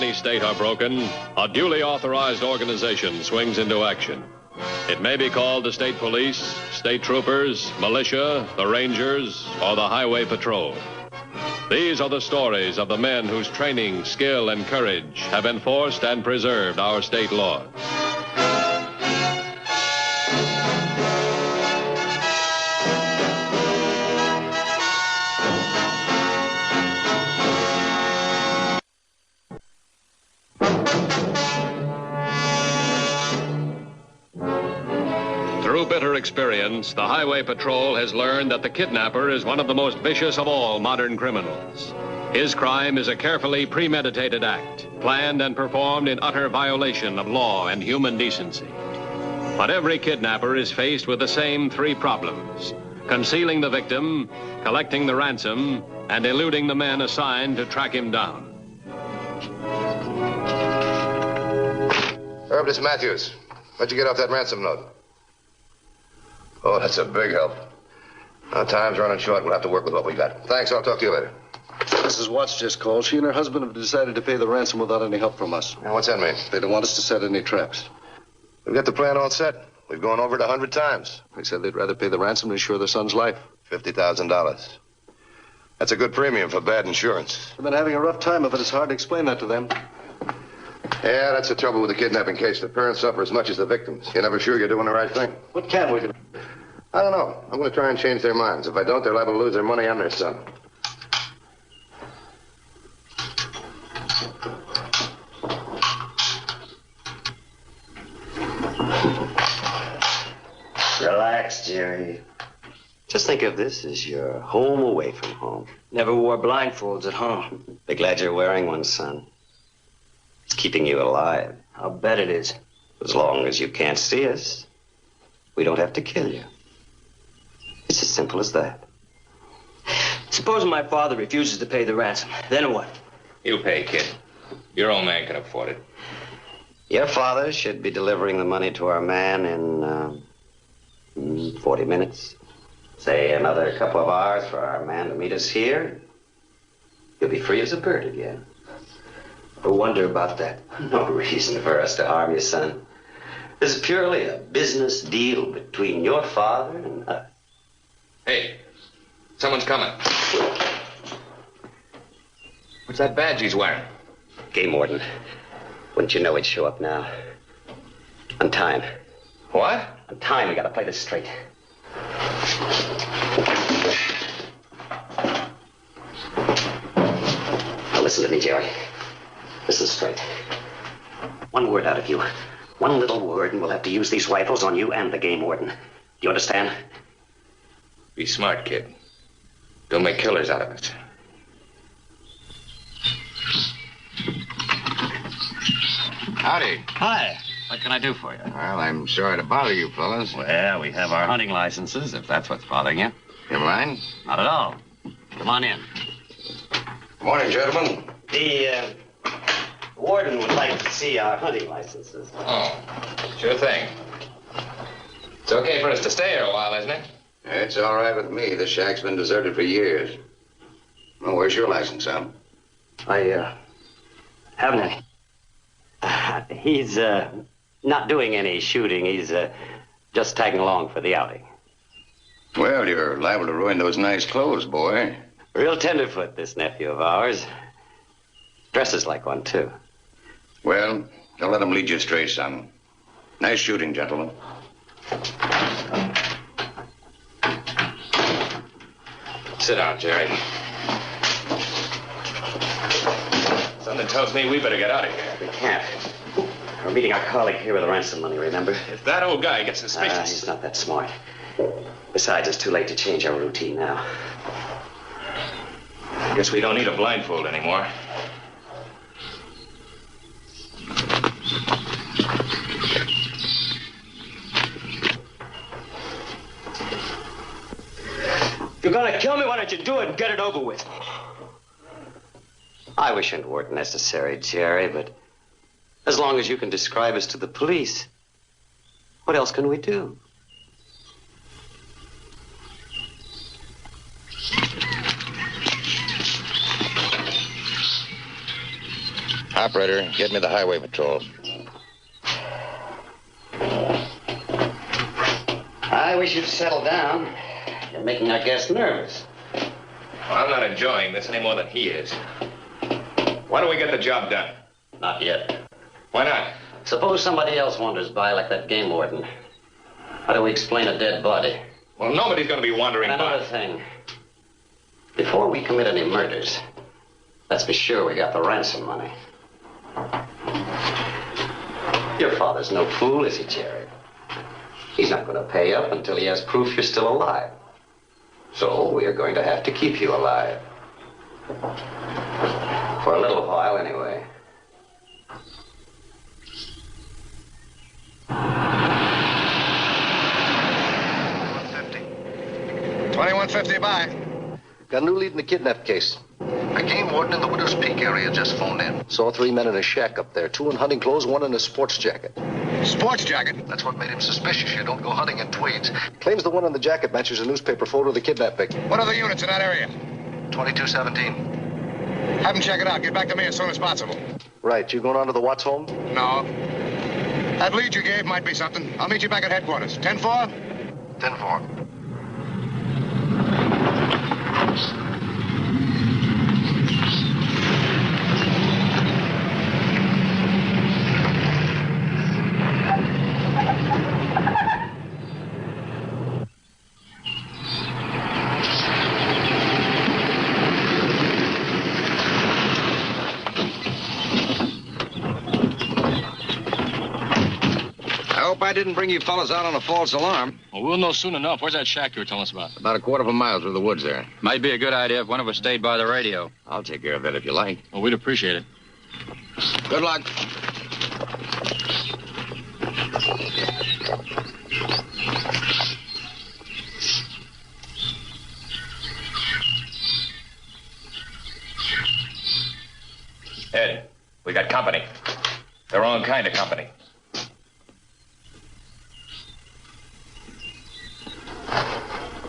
any state are broken, a duly authorized organization swings into action. It may be called the state police, state troopers, militia, the rangers, or the highway patrol. These are the stories of the men whose training, skill, and courage have enforced and preserved our state laws. Through bitter experience, the Highway Patrol has learned that the kidnapper is one of the most vicious of all modern criminals. His crime is a carefully premeditated act, planned and performed in utter violation of law and human decency. But every kidnapper is faced with the same three problems: concealing the victim, collecting the ransom, and eluding the men assigned to track him down. Herb, this is Matthews. Where'd you get off that ransom note? Oh, that's a big help. Now, time's running short. We'll have to work with what we got. Thanks. I'll talk to you later. Mrs. Watts just called. She and her husband have decided to pay the ransom without any help from us. Now, what's that mean? They don't want us to set any traps. We've got the plan all set. We've gone over it 100 times. They said they'd rather pay the ransom than insure their son's life. $50,000. That's a good premium for bad insurance. They've been having a rough time of it. It's hard to explain that to them. Yeah, that's the trouble with the kidnapping case. The parents suffer as much as the victims. You're never sure you're doing the right thing. What can we do? I don't know. I'm going to try and change their minds. If I don't, they're liable to lose their money and their son. Relax, Jerry. Just think of this as your home away from home. Never wore blindfolds at home. Be glad you're wearing one, son. It's keeping you alive. I'll bet it is. As long as you can't see us, we don't have to kill you. It's as simple as that. Supposing my father refuses to pay the ransom, then what? You pay, kid. Your old man can afford it. Your father should be delivering the money to our man in 40 minutes. Say another couple of hours for our man to meet us here. You'll be free as a bird again. I wonder about that. No reason for us to harm you, son. This is purely a business deal between your father and us. Hey, someone's coming. What's that badge he's wearing? Game warden. Wouldn't you know he'd show up now? On time. What? On time. We gotta play this straight. Now listen to me, Jerry. Listen straight. One word out of you. One little word, and we'll have to use these rifles on you and the game warden. Do you understand? Be smart, kid. Don't make killers out of us. Howdy. Hi. What can I do for you? Well, I'm sorry to bother you fellas. Well, we have our hunting licenses, if that's what's bothering you. You mind? Not at all. Come on in. Good morning, gentlemen. The warden would like to see our hunting licenses. Oh, sure thing. It's okay for us to stay here a while, isn't it? It's all right with me. This shack's been deserted for years. Well, where's your license, Sam? I haven't any. He's not doing any shooting. He's just tagging along for the outing. Well, you're liable to ruin those nice clothes, boy. Real tenderfoot, this nephew of ours. Dresses like one, too. Well, don't let him lead you astray, son. Nice shooting, gentlemen. Sit down, Jerry. Something tells me we better get out of here. We can't. We're meeting our colleague here with the ransom money, remember? If that old guy gets suspicious... He's not that smart. Besides, it's too late to change our routine now. Guess we don't need a blindfold anymore. If you're gonna kill me, why don't you do it and get it over with? I wish it weren't necessary, Jerry, but as long as you can describe us to the police, what else can we do? Operator, get me the highway patrol. I wish you'd settle down. You're making our guest nervous. Well, I'm not enjoying this any more than he is. Why don't we get the job done? Not yet. Why not? Suppose somebody else wanders by like that game warden. How do we explain a dead body? Well, nobody's going to be wandering And another by. thing. Before we commit any murders, let's be sure we got the ransom money. Your father's no fool, is he, Jerry? He's not going to pay up until he has proof you're still alive. So we are going to have to keep you alive. For a little while, anyway. $21.50 by. Got a new lead in the kidnap case. A game warden in the Widow's Peak area just phoned in. Saw 3 men in a shack up there. 2 in hunting clothes, 1 in a sports jacket. Sports jacket? That's what made him suspicious. You don't go hunting in tweeds. Claims the one in the jacket matches a newspaper photo of the kidnap victim. What are the units in that area? 2217. Have them check it out. Get back to me as soon as possible. Right. You going on to the Watts home? No. That lead you gave might be something. I'll meet you back at headquarters. 10-4? 10-4. I didn't bring you fellas out on a false alarm. Well, we'll know soon enough. Where's that shack you were telling us about? About a quarter of a mile through the woods there. Might be a good idea if one of us stayed by the radio. I'll take care of that if you like. Well, we'd appreciate it. Good luck. Ed, we got company. The wrong kind of company.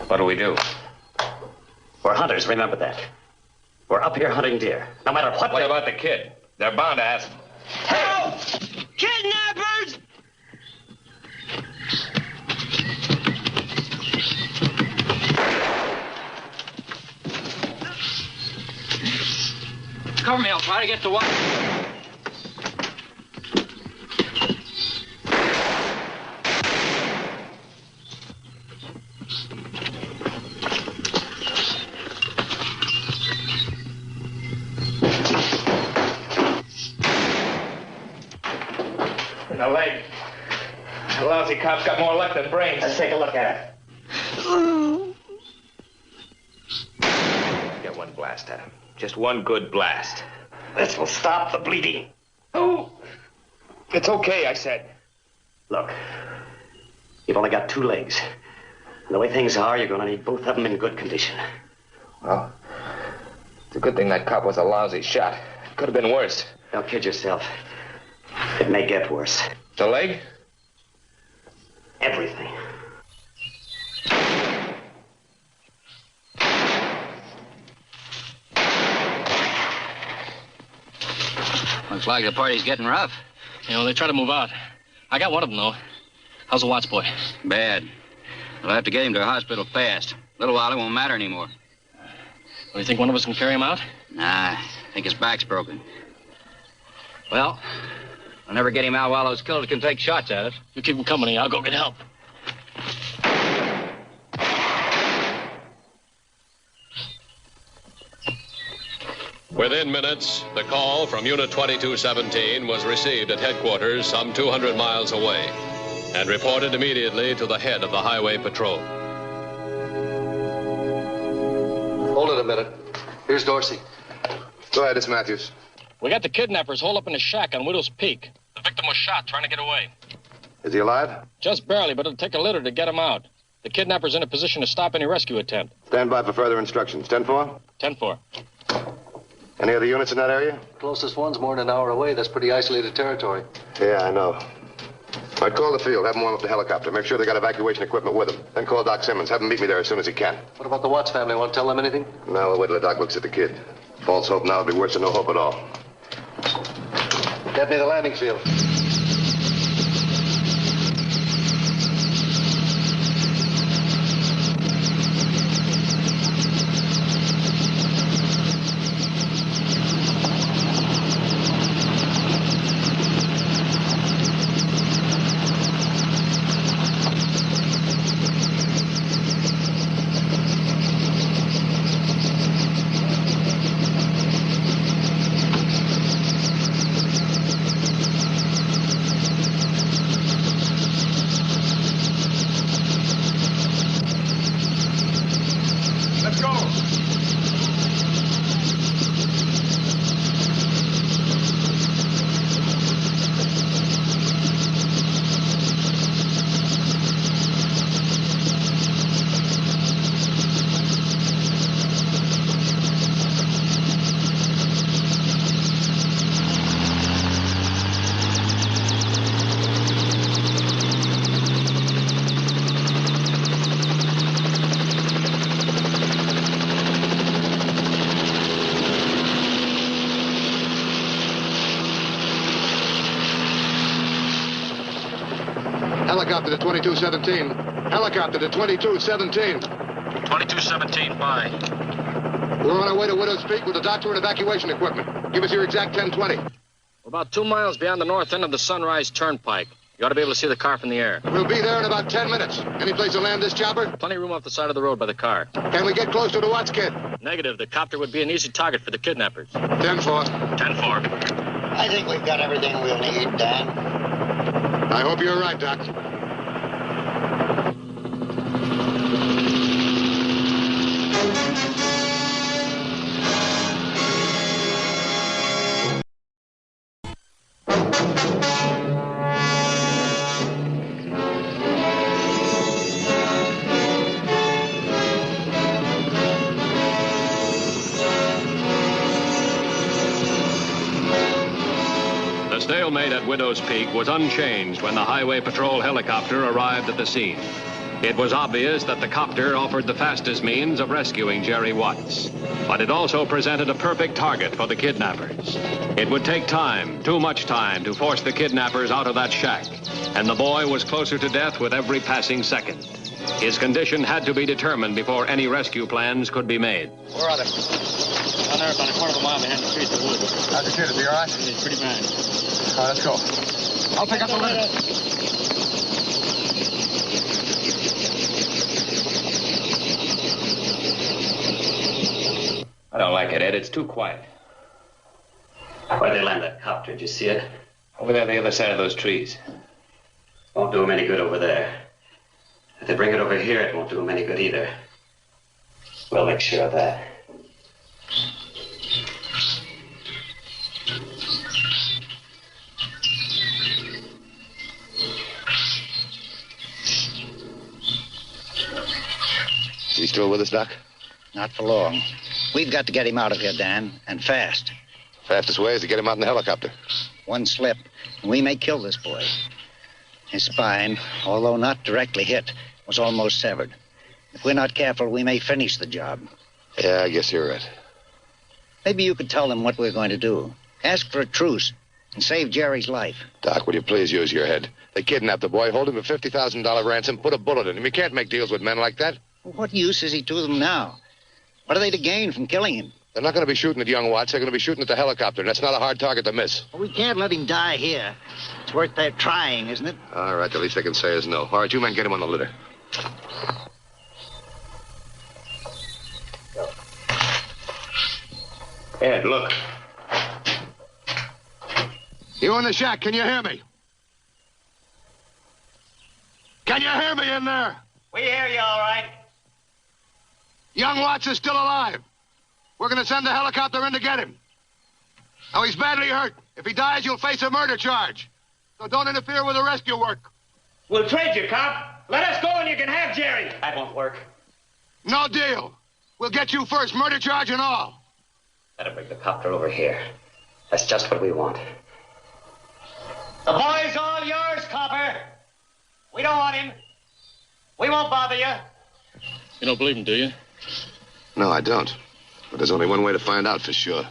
What do we do? We're hunters, remember that. We're up here hunting deer. No matter what. What about the kid? They're bound to ask. Help! Kidnappers! Cover me, I'll try to get to Watts. In the leg. The lousy cop's got more luck than brains. Let's take a look at it. Get one blast at him. Just one good blast. This will stop the bleeding. Oh! It's okay, I said. Look, you've only got 2 legs. And the way things are, you're going to need both of them in good condition. Well, it's a good thing that cop was a lousy shot. It could have been worse. Don't kid yourself. It may get worse. The leg? Everything. Looks like the party's getting rough. You know, they try to move out. I got one of them, though. How's the Watts boy? Bad. We'll have to get him to a hospital fast. A little while, it won't matter anymore. Do you think one of us can carry him out? Nah, I think his back's broken. Well, I'll never get him out while those killers can take shots at us. You keep him company. I'll go get help. Within minutes, the call from Unit 2217 was received at headquarters some 200 miles away and reported immediately to the head of the Highway Patrol. Hold it a minute. Here's Dorsey. Go ahead, it's Matthews. We got the kidnappers holed up in a shack on Widow's Peak. The victim was shot trying to get away. Is he alive? Just barely, but it'll take a litter to get him out. The kidnapper's in a position to stop any rescue attempt. Stand by for further instructions. 10-4? 10-4. Any other units in that area? Closest one's more than an hour away. That's pretty isolated territory. Yeah, I know. All right, call the field. Have them warm up the helicopter. Make sure they got evacuation equipment with them. Then call Doc Simmons. Have him meet me there as soon as he can. What about the Watts family? Want to tell them anything? No, we'll wait till the doc looks at the kid. False hope now would be worse than no hope at all. Get me the landing field. Helicopter to 2217. Helicopter to 2217. 2217, bye. We're on our way to Widow's Peak with the doctor and evacuation equipment. Give us your exact 1020. We're about 2 miles beyond the north end of the Sunrise Turnpike. You ought to be able to see the car from the air. We'll be there in about 10 minutes. Any place to land this chopper? Plenty of room off the side of the road by the car. Can we get close to the Watts kid? Negative. The copter would be an easy target for the kidnappers. 10-4. 10-4. I think we've got everything we'll need, Dan. I hope you're right, Doc. The stalemate at Widow's Peak was unchanged when the Highway Patrol helicopter arrived at the scene. It was obvious that the copter offered the fastest means of rescuing Jerry Watts, but it also presented a perfect target for the kidnappers. It would take time, too much time, to force the kidnappers out of that shack, and the boy was closer to death with every passing second. His condition had to be determined before any rescue plans could be made. Where are they? Down there about a quarter of a mile behind the trees of the woods. How's the kid? Is he all right? He's pretty bad. All right, let's go. I'll pick up the litter. I don't like it, Ed. It's too quiet. Where'd they land that copter? Did you see it? Over there on the other side of those trees. Won't do them any good over there. If they bring it over here, it won't do them any good either. We'll make sure of that. Is he still with us, Doc? Not for long. We've got to get him out of here, Dan, and fast. Fastest way is to get him out in the helicopter. One slip, and we may kill this boy. His spine, although not directly hit, was almost severed. If we're not careful, we may finish the job. Yeah, I guess you're right. Maybe you could tell them what we're going to do. Ask for a truce and save Jerry's life. Doc, will you please use your head? They kidnapped the boy, hold him for $50,000 ransom, put a bullet in him. You can't make deals with men like that. What use is he to them now? What are they to gain from killing him? They're not going to be shooting at young Watts. They're going to be shooting at the helicopter, and that's not a hard target to miss. Well, we can't let him die here. It's worth their trying, isn't it? All right, the least they can say is no. All right, you men get him on the litter. Ed, look. You in the shack, can you hear me? Can you hear me in there? We hear you all right. Young Watts is still alive. We're going to send the helicopter in to get him. Now, he's badly hurt. If he dies, you'll face a murder charge. So don't interfere with the rescue work. We'll trade you, cop. Let us go and you can have Jerry. That won't work. No deal. We'll get you first, murder charge and all. Better bring the copter over here. That's just what we want. The boy's all yours, copper. We don't want him. We won't bother you. You don't believe him, do you? No, I don't. But there's only one way to find out for sure.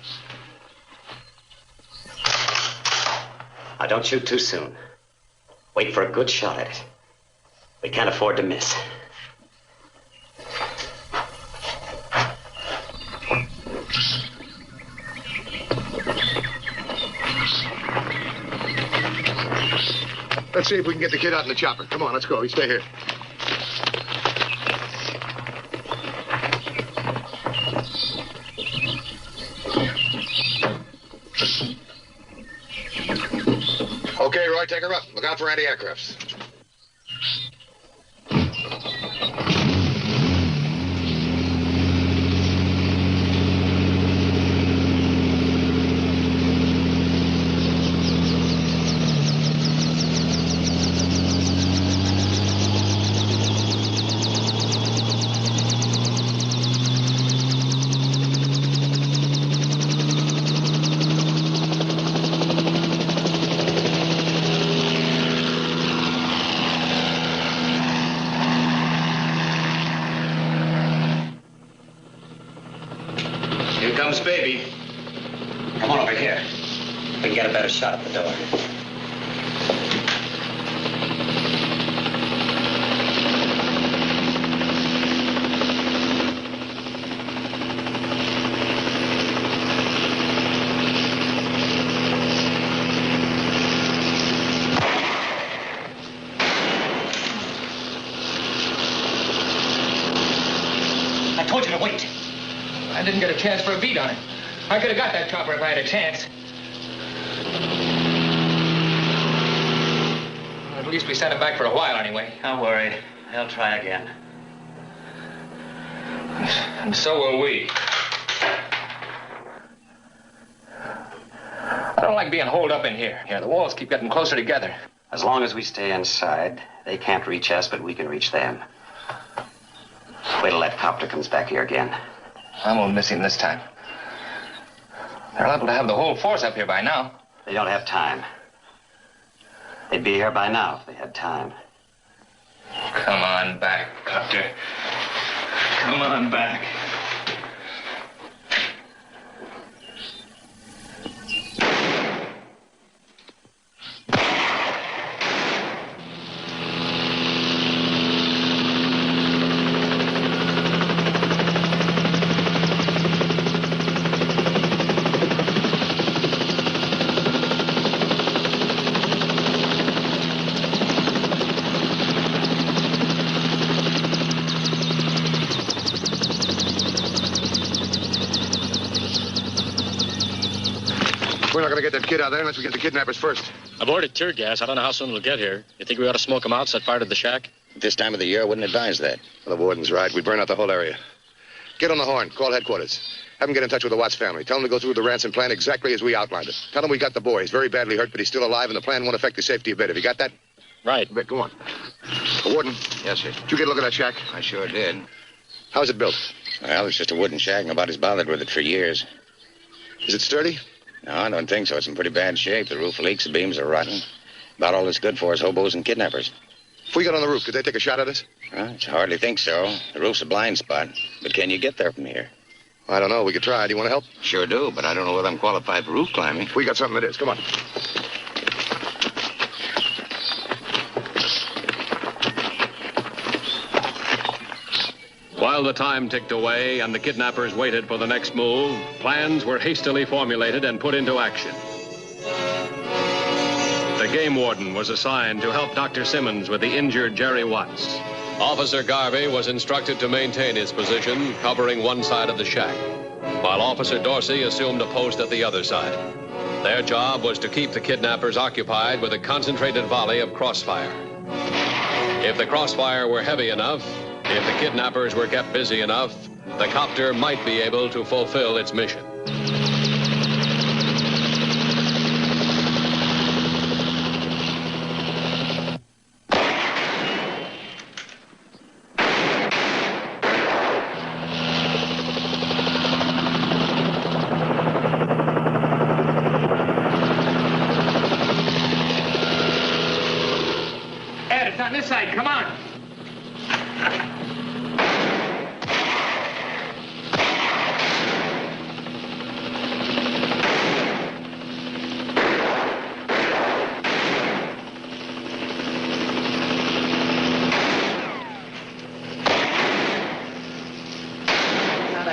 Now, don't shoot too soon. Wait for a good shot at it. We can't afford to miss. Let's see if we can get the kid out in the chopper. Come on, let's go. You stay here. Okay, Roy, take her up. Look out for anti-aircrafts. Here comes baby. Come on over here. We can get a better shot at the door. I told you to wait. I didn't get a chance for a beat on it. I could have got that chopper if I had a chance. At least we sent him back for a while anyway. Don't worry. They'll try again. And so will we. I don't like being holed up in here. Yeah, the walls keep getting closer together. As long as we stay inside, they can't reach us, but we can reach them. Wait till that copter comes back here again. I won't miss him this time. They're liable to have the whole force up here by now. They don't have time. They'd be here by now if they had time. Come on back, Copter. Come on back. We're not going to get that kid out there unless we get the kidnappers first. I've ordered tear gas. I don't know how soon it'll get here. You think we ought to smoke them out, set fire to the shack? At this time of the year, I wouldn't advise that. Well, the warden's right. We'd burn out the whole area. Get on the horn. Call headquarters. Have them get in touch with the Watts family. Tell them to go through the ransom plan exactly as we outlined it. Tell them we got the boy. He's very badly hurt, but he's still alive, and the plan won't affect his safety a bit. Have you got that? Right. Vic, go on. The warden. Yes, sir. Did you get a look at that shack? I sure did. How's it built? Well, it's just a wooden shack. Nobody's bothered with it for years. Is it sturdy? No, I don't think so. It's in pretty bad shape. The roof leaks, the beams are rotten. About all it's good for is hobos and kidnappers. If we got on the roof, could they take a shot at us? Well, I hardly think so. The roof's a blind spot. But can you get there from here? I don't know. We could try. Do you want to help? Sure do, but I don't know whether I'm qualified for roof climbing. We got something that is. Come on. While the time ticked away and the kidnappers waited for the next move, plans were hastily formulated and put into action. The game warden was assigned to help Dr. Simmons with the injured Jerry Watts. Officer Garvey was instructed to maintain his position, covering one side of the shack, while Officer Dorsey assumed a post at the other side. Their job was to keep the kidnappers occupied with a concentrated volley of crossfire. If the crossfire were heavy enough, if the kidnappers were kept busy enough, the copter might be able to fulfill its mission. Ed, it's on this side. Come on.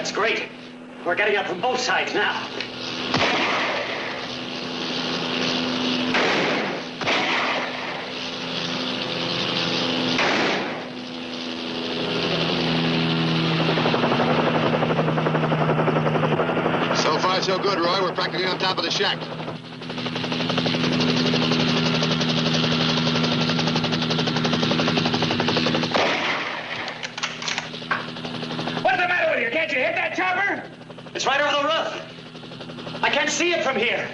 That's great. We're getting up from both sides now. So far, so good, Roy. We're practically on top of the shack. What's the matter with you? Can't you hit that chopper? It's right over the roof. I can't see it from here.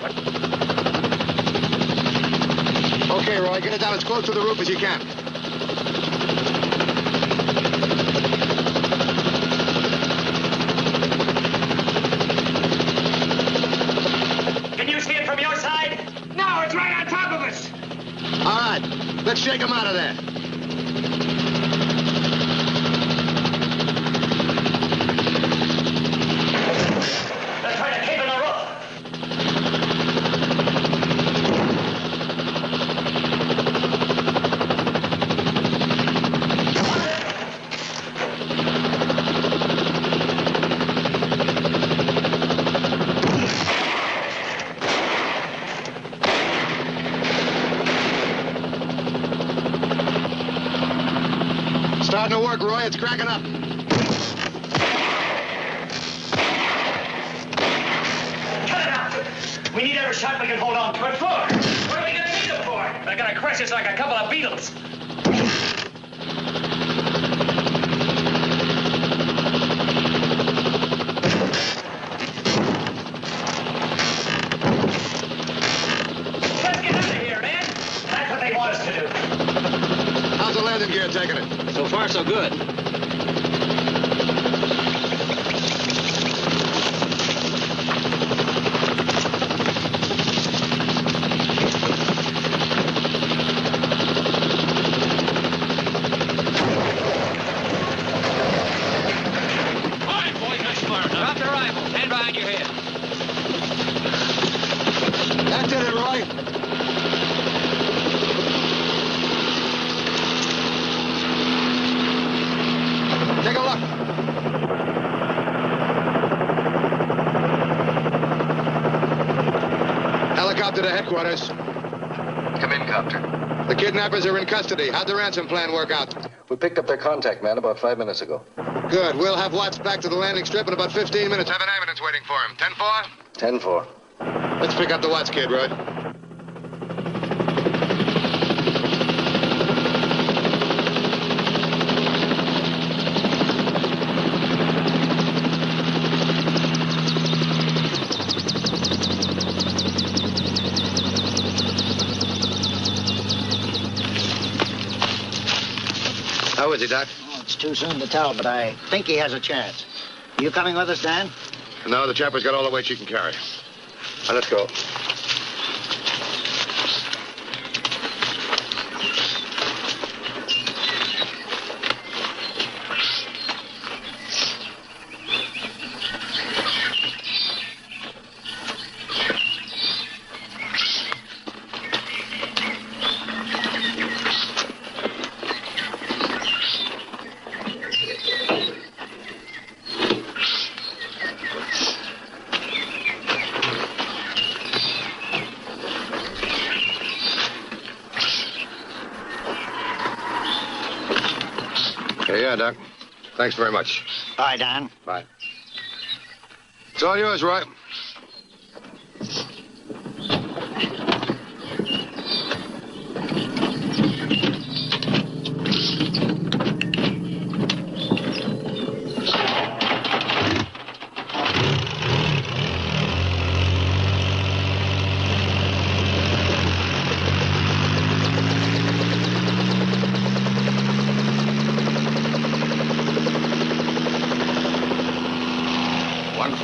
Okay, Roy, get it down as close to the roof as you can. Can you see it from your side? No, it's right on top of us. All right, let's shake him out of there. They're trying to cave in the roof. Starting to work, Roy. It's cracking up. Cut it out. We need every shot we can hold on to. What for? What are we going to need them for? They're going to crush us like a couple of beetles. Let's get out of here, man. That's what they want us to do. How's the landing gear taking it? So far, so good. Drop the rifle. Stand behind your head. That did it, Roy. Take a look. Helicopter to headquarters. Come in, Copter. The kidnappers are in custody. How'd the ransom plan work out? We picked up their contact man about 5 minutes ago. Good. We'll have Watts back to the landing strip in about 15 minutes. Have an ambulance waiting for him. 10-4? 10-4. Let's pick up the Watts kid, Roy. How is he, Doc? Oh, it's too soon to tell, but I think he has a chance. You coming with us, Dan? No, the chopper's got all the weight she can carry. Now, let's go. Yeah, Doc. Thanks very much. Bye, Dan. Bye. It's all yours, Roy.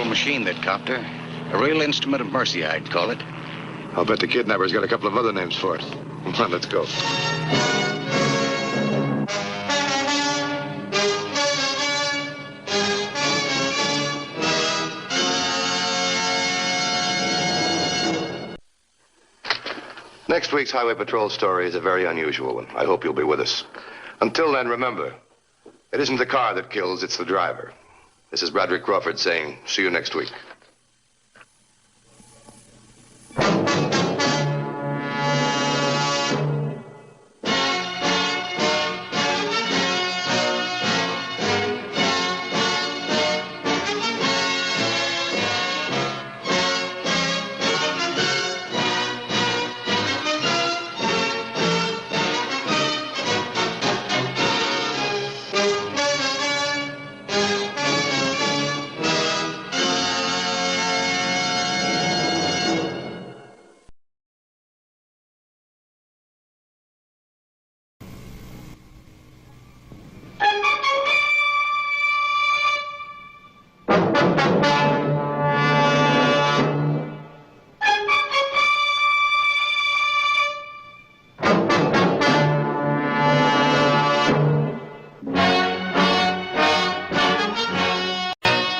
Machine, that copter. A real instrument of mercy, I'd call it. I'll bet the kidnapper's got a couple of other names for it. Come on, let's go. Next week's Highway Patrol story is a very unusual one. I hope you'll be with us. Until then, remember, it isn't the car that kills, it's the driver. This is Broderick Crawford saying, see you next week.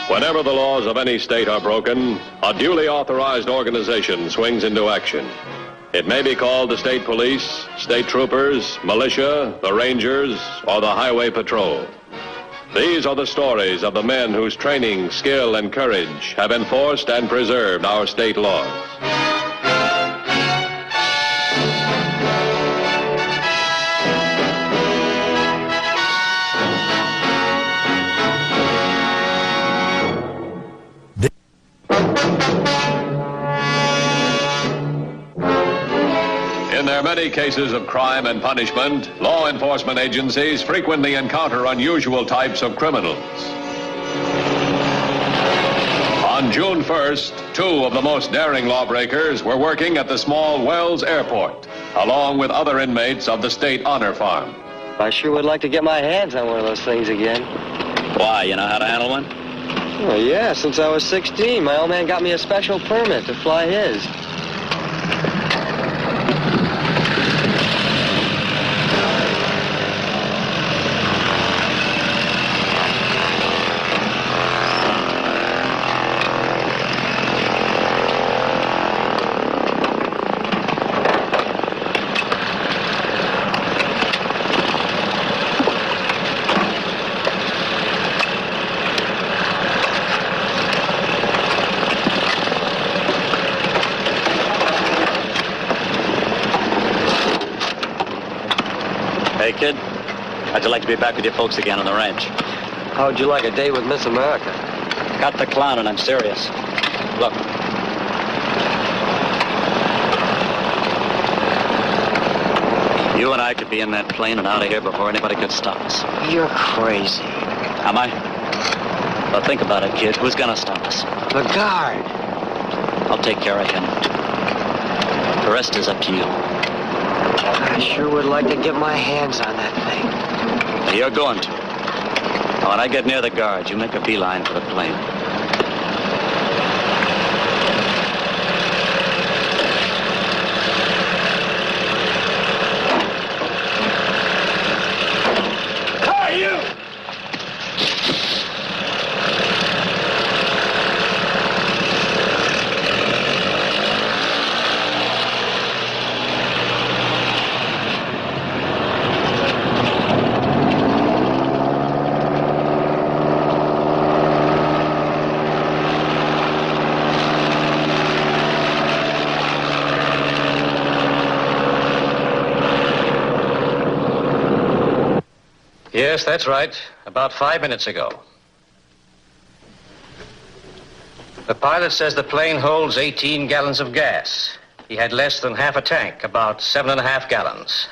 Whenever the laws of any state are broken, a duly authorized organization swings into action. It may be called the state police, state troopers, militia, the rangers, or the highway patrol. These are the stories of the men whose training, skill, and courage have enforced and preserved our state laws. In their many cases of crime and punishment, law enforcement agencies frequently encounter unusual types of criminals. On June 1st, 2 of the most daring lawbreakers were working at the small Wells Airport, along with other inmates of the State Honor Farm. I sure would like to get my hands on one of those things again. Why, you know how to handle one? Well, yeah, since I was 16, my old man got me a special permit to fly his. Hey, kid, how'd you like to be back with your folks again on the ranch? How'd you like a day with Miss America? Got the clown, and I'm serious. Look. You and I could be in that plane and out of here before anybody could stop us. You're crazy. Am I? Well, think about it, kid. Who's gonna stop us? The guard. I'll take care of him. The rest is up to you. I sure would like to get my hands on that thing. You're going to. Now, when I get near the guards, you make a beeline for the plane. Hey, you! Yes, that's right. About 5 minutes ago. The pilot says the plane holds 18 gallons of gas. He had less than half a tank, about 7.5 gallons.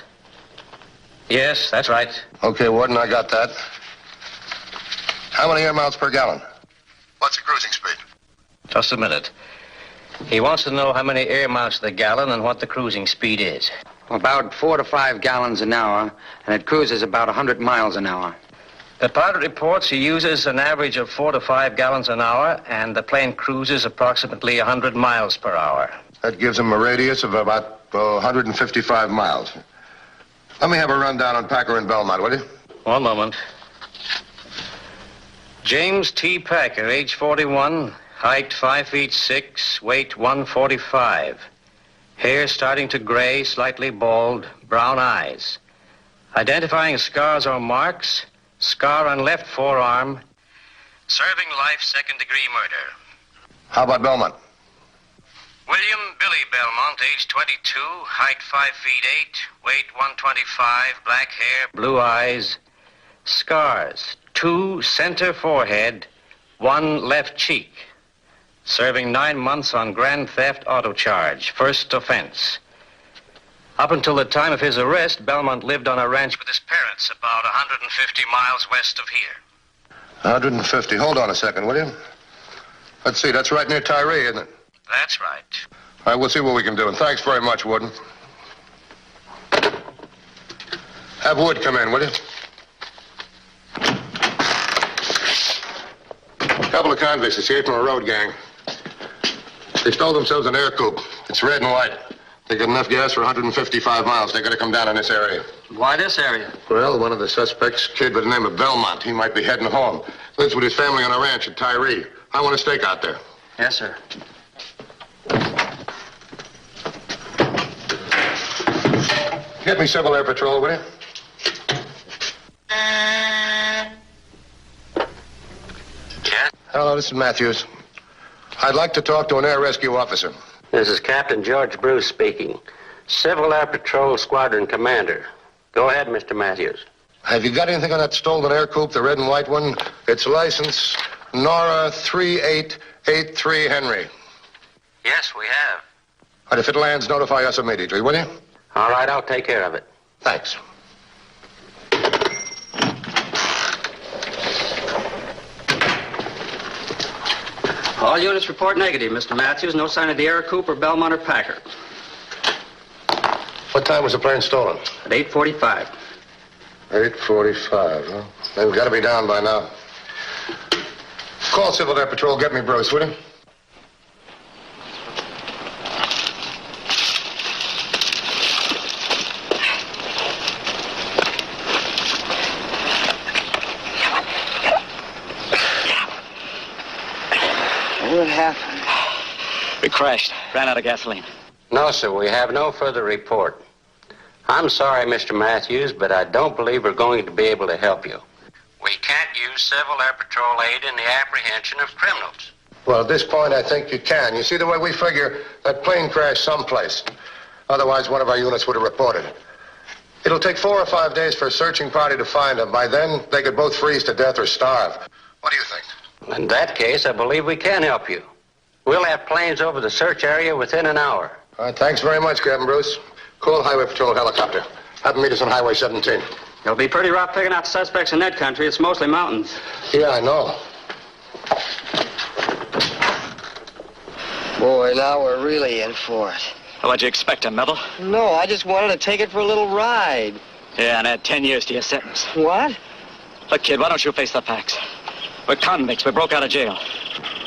Yes, that's right. Okay, Warden, I got that. How many air miles per gallon? What's the cruising speed? Just a minute. He wants to know how many air miles to the gallon and what the cruising speed is. About 4 to 5 gallons an hour, and it cruises about 100 miles an hour. The pilot reports he uses an average of 4 to 5 gallons an hour, and the plane cruises approximately 100 miles per hour. That gives him a radius of about 155 miles. Let me have a rundown on Packer and Belmont, will you? One moment. James T. Packer, age 41, height 5 feet 6, weight 145. Hair starting to gray, slightly bald, brown eyes. Identifying scars or marks, scar on left forearm, Serving life, second-degree murder. How about Belmont? William Billy Belmont, age 22, height 5 feet 8, weight 125, black hair, blue eyes, scars, 2 center forehead, 1 left cheek. Serving 9 months on grand theft auto charge, first offense. Up until the time of his arrest, Belmont lived on a ranch with his parents about 150 miles west of here. 150. Hold on a second, will you? Let's see, that's right near Tyree, isn't it? That's right. All right, we'll see what we can do. And thanks very much, Warden. Have Wood come in, will you? A couple of convicts escaped from a road gang. They stole themselves an air coupe. It's red and white. They got enough gas for 155 miles. They got to come down in this area. Why this area? Well, one of the suspects, kid by the name of Belmont, he might be heading home. Lives with his family on a ranch at Tyree. I want a stake out there. Yes, sir. Get me Civil Air Patrol, will you? Yes? Hello, this is Matthews. I'd like to talk to an air rescue officer. This is Captain George Bruce speaking. Civil Air Patrol Squadron Commander. Go ahead, Mr. Matthews. Have you got anything on that stolen air coupe, the red and white one? It's license Nora 3883 Henry. Yes, we have. All right, if it lands, notify us immediately, will you? All right, I'll take care of it. Thanks. All units report negative, Mr. Matthews. No sign of the air coupe or Belmont or Packer. What time was the plane stolen? At 8:45. 8:45, huh? They've got to be down by now. Call Civil Air Patrol. Get me Bruce, will you? What happened? We crashed. Ran out of gasoline. No, sir, we have no further report. I'm sorry, Mr. Matthews, but I don't believe we're going to be able to help you. We can't use Civil Air Patrol aid in the apprehension of criminals. Well, at this point, I think you can. You see, the way we figure, that plane crashed someplace. Otherwise, one of our units would have reported it. It'll take 4 or 5 days for a searching party to find them. By then, they could both freeze to death or starve. What do you think? In that case, I believe we can help you. We'll have planes over the search area within an hour. All right, thanks very much, Captain Bruce. Call Highway Patrol helicopter. Have them meet us on Highway 17. It'll be pretty rough picking out suspects in that country. It's mostly mountains. Yeah, I know. Boy, now we're really in for it. What'd you expect, a medal? No, I just wanted to take it for a little ride. Yeah, and add 10 years to your sentence. What? Look, kid, why don't you face the facts? We're convicts. We broke out of jail.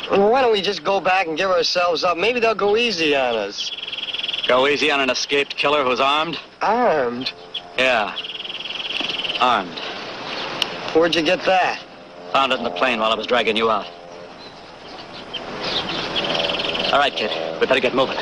Well, why don't we just go back and give ourselves up? Maybe they'll go easy on us. Go easy on an escaped killer who's armed? Armed? Yeah. Armed. Where'd you get that? Found it in the plane while I was dragging you out. All right, kid. We better get moving.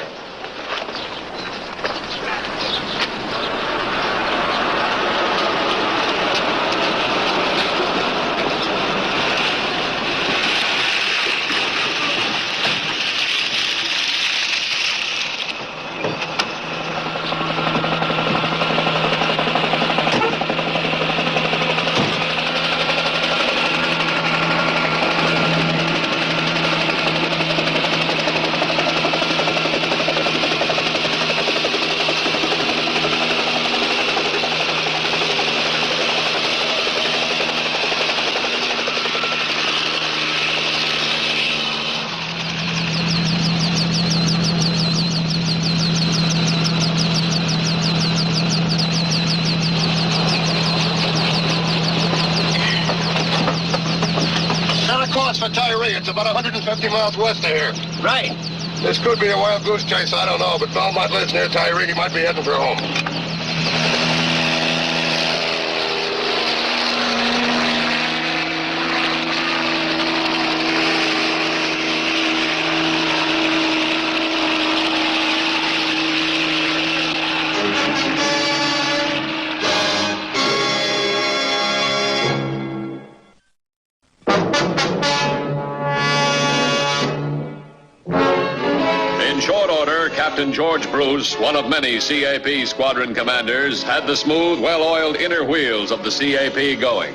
For Tyree. It's about 150 miles west of here. Right. This could be a wild goose chase, I don't know, but Belmont lives near Tyree. He might be heading for home. Captain George Bruce, one of many CAP squadron commanders, had the smooth, well-oiled inner wheels of the CAP going.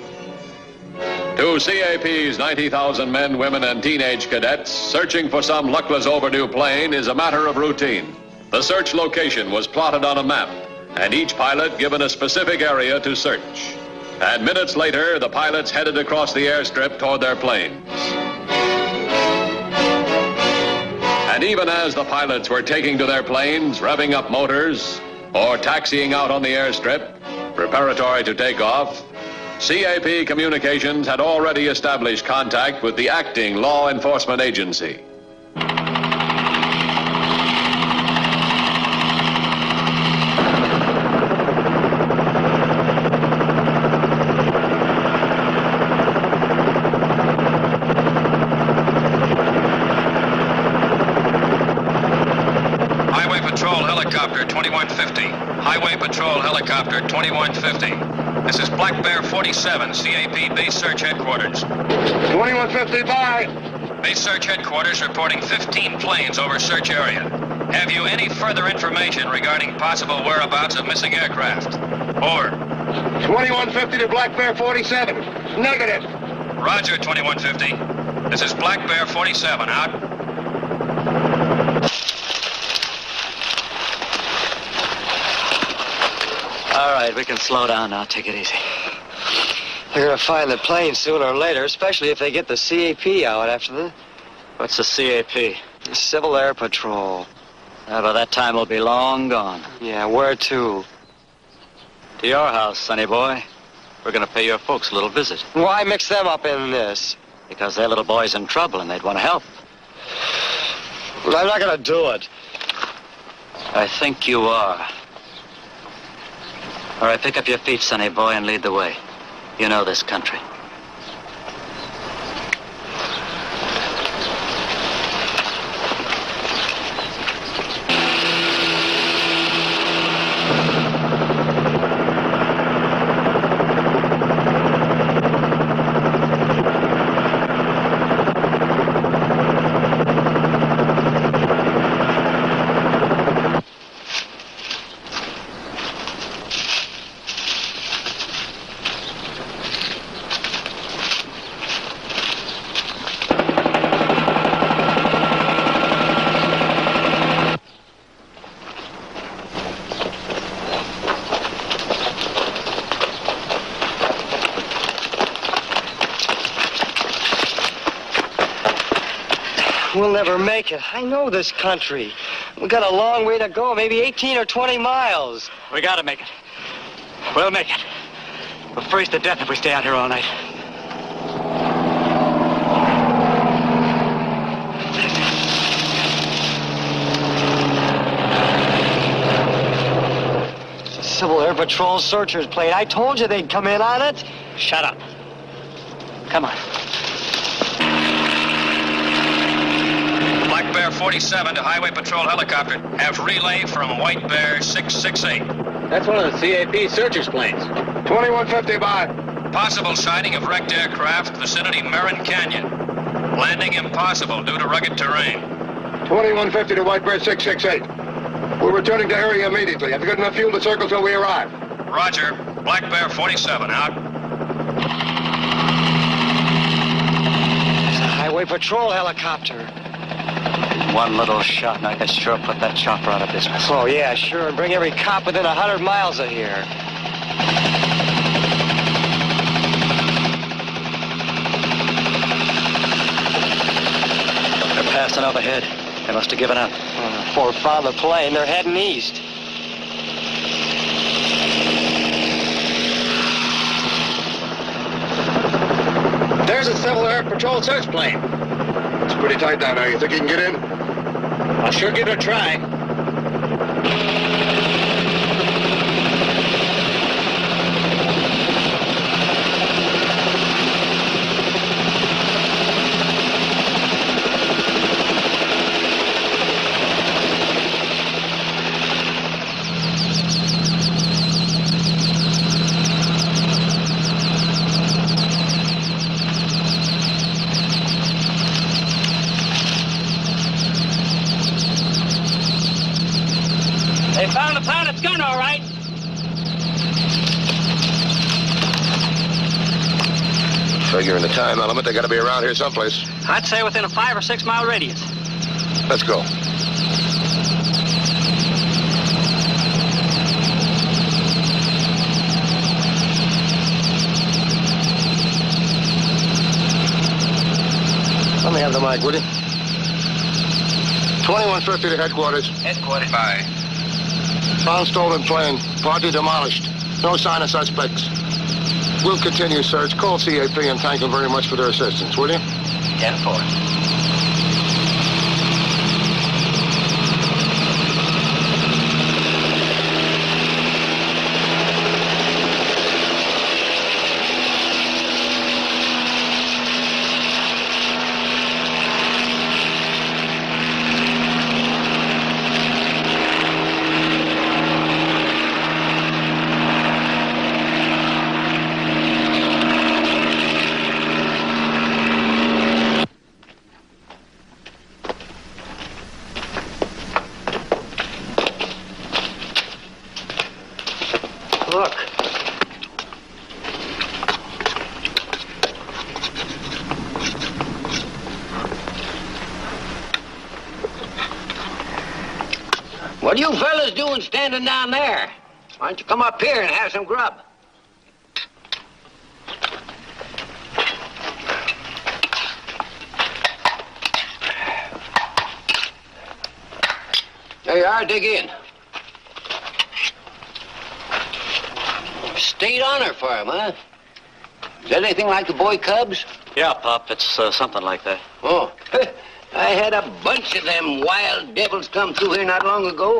To CAP's 90,000 men, women, and teenage cadets, searching for some luckless overdue plane is a matter of routine. The search location was plotted on a map, and each pilot given a specific area to search. And minutes later, the pilots headed across the airstrip toward their planes. And even as the pilots were taking to their planes, revving up motors, or taxiing out on the airstrip, preparatory to takeoff, CAP Communications had already established contact with the acting law enforcement agency. Highway Patrol Helicopter 2150. Highway Patrol Helicopter 2150. This is Black Bear 47, CAP Base Search Headquarters. 2150, bye. Base Search Headquarters reporting 15 planes over search area. Have you any further information regarding possible whereabouts of missing aircraft? Over. 2150 to Black Bear 47. Negative. Roger, 2150. This is Black Bear 47, out. All right, we can slow down now. Take it easy. They're going to find the plane sooner or later, especially if they get the CAP out after the... What's the CAP? The Civil Air Patrol. By that time, we'll be long gone. Yeah, where to? To your house, sonny boy. We're going to pay your folks a little visit. Why mix them up in this? Because their little boy's in trouble and they'd want to help. Well, I'm not going to do it. I think you are. All right, pick up your feet, sonny boy, and lead the way. You know this country. We'll never make it. I know this country. We've got a long way to go, maybe 18 or 20 miles. We gotta make it. We'll make it. We'll freeze to death if we stay out here all night. It's a Civil Air Patrol searcher's plane. I told you they'd come in on it. Shut up. Come on. Black Bear 47 to Highway Patrol Helicopter. Have relay from White Bear 668. That's one of the CAP searchers' planes. 2150, bye. Possible sighting of wrecked aircraft, vicinity Marin Canyon. Landing impossible due to rugged terrain. 2150 to White Bear 668. We're returning to area immediately. Have you got enough fuel to circle till we arrive? Roger. Black Bear 47, out. It's a Highway Patrol helicopter. One little shot, and I could sure put that chopper out of business. Oh, yeah, sure, and bring every cop within 100 miles of here. They're passing overhead. They must have given up. Before we found the plane, they're heading east. There's a Civil Air Patrol search plane. It's pretty tight down there. You think you can get in? I'll sure give it a try. gun, all right. Figuring the time element, they gotta be around here someplace. I'd say within a 5 or 6 mile radius. Let's go. Let me have the mic, will you? 2150 to headquarters. Headquarters. Bye. Found stolen plane. Party demolished. No sign of suspects. We'll continue search. Call CAP and thank them very much for their assistance, will you? 10-4. Look. What are you fellas doing standing down there? Why don't you come up here and have some grub? There you are, dig in. State honor for him, huh? Is that anything like the boy Cubs? Yeah, Pop, it's something like that. Oh, I had a bunch of them wild devils come through here not long ago.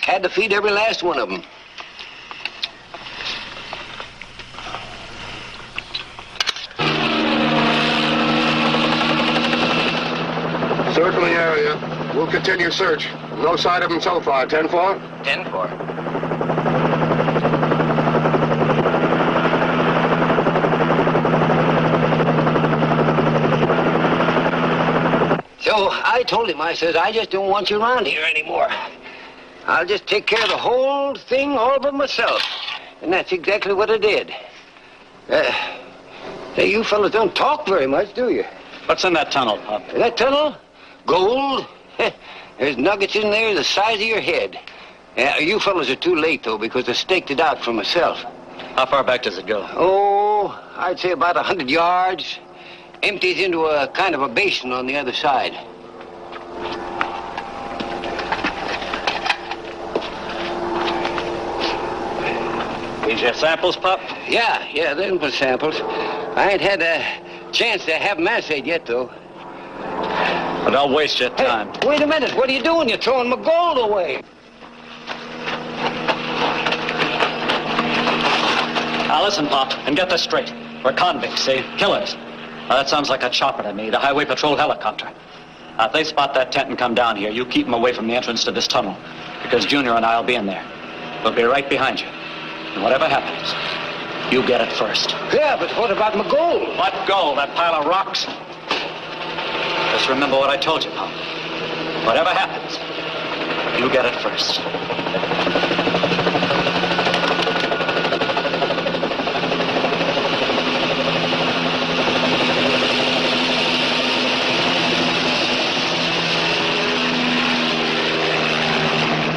Had to feed every last one of them. Circling the area. We'll continue search. No sight of them so far. 10-4? 10-4. So I told him, I says, I just don't want you around here anymore. I'll just take care of the whole thing all by myself. And that's exactly what I did. Hey, you fellas don't talk very much, do you? What's in that tunnel, Pop? That tunnel? Gold? There's nuggets in there the size of your head. You fellas are too late, though, because I staked it out for myself. How far back does it go? Oh, I'd say about 100 yards. Empties into a kind of a basin on the other side. These your samples, Pop? Yeah, them for samples. I ain't had a chance to have them assayed yet, though. But don't waste your time. Hey, wait a minute. What are you doing? You're throwing my gold away. Now, listen, Pop, and get this straight. We're convicts, see? Killers. Now, that sounds like a chopper to me, the Highway Patrol helicopter. Now, if they spot that tent and come down here, you keep them away from the entrance to this tunnel, because Junior and I will be in there. We'll be right behind you. And whatever happens, you get it first. Yeah, but what about my gold? What gold? That pile of rocks? Just remember what I told you, Pop. Whatever happens, you get it first.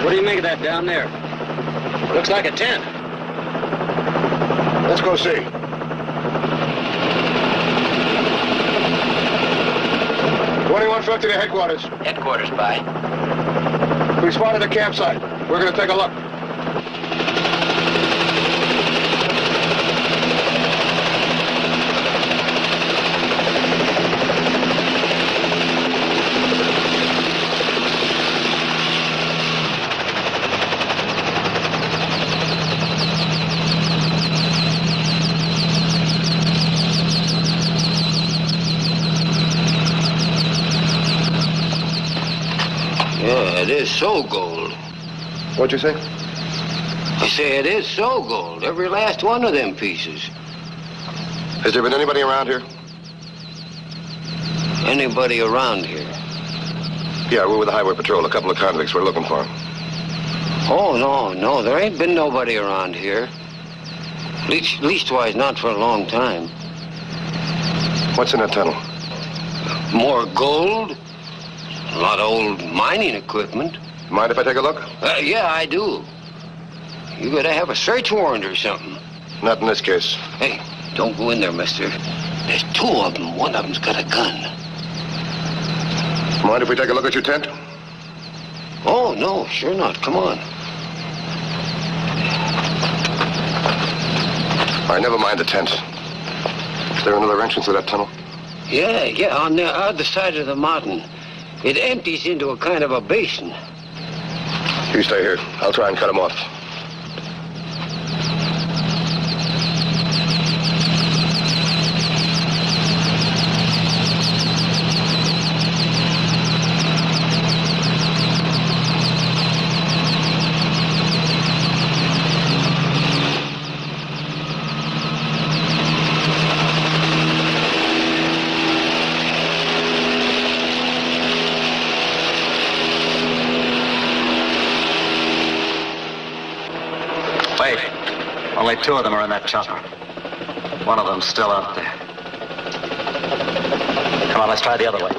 What do you make of that down there? Looks like a tent. Let's go see. $21.50 to headquarters. Headquarters, bye. We spotted a campsite. We're going to take a look. Yeah, it is so gold. What'd you say? I say it is so gold. Every last one of them pieces. Has there been anybody around here? Anybody around here? Yeah, we're with the Highway Patrol. A couple of convicts. We're looking for them. Oh, no. There ain't been nobody around here. Leastwise, not for a long time. What's in that tunnel? More gold. A lot of old mining equipment. Mind if I take a look? Yeah, I do. You gotta have a search warrant or something. Not in this case. Hey, don't go in there, mister. There's two of them. One of them's got a gun. Mind if we take a look at your tent? Oh, no, sure not. Come on. All right, never mind the tent. Is there another entrance to that tunnel? Yeah, on the other side of the mountain. It empties into a kind of a basin. You stay here. I'll try and cut him off. Wait. Only two of them are in that chopper. One of them's still out there. Come on, let's try the other way.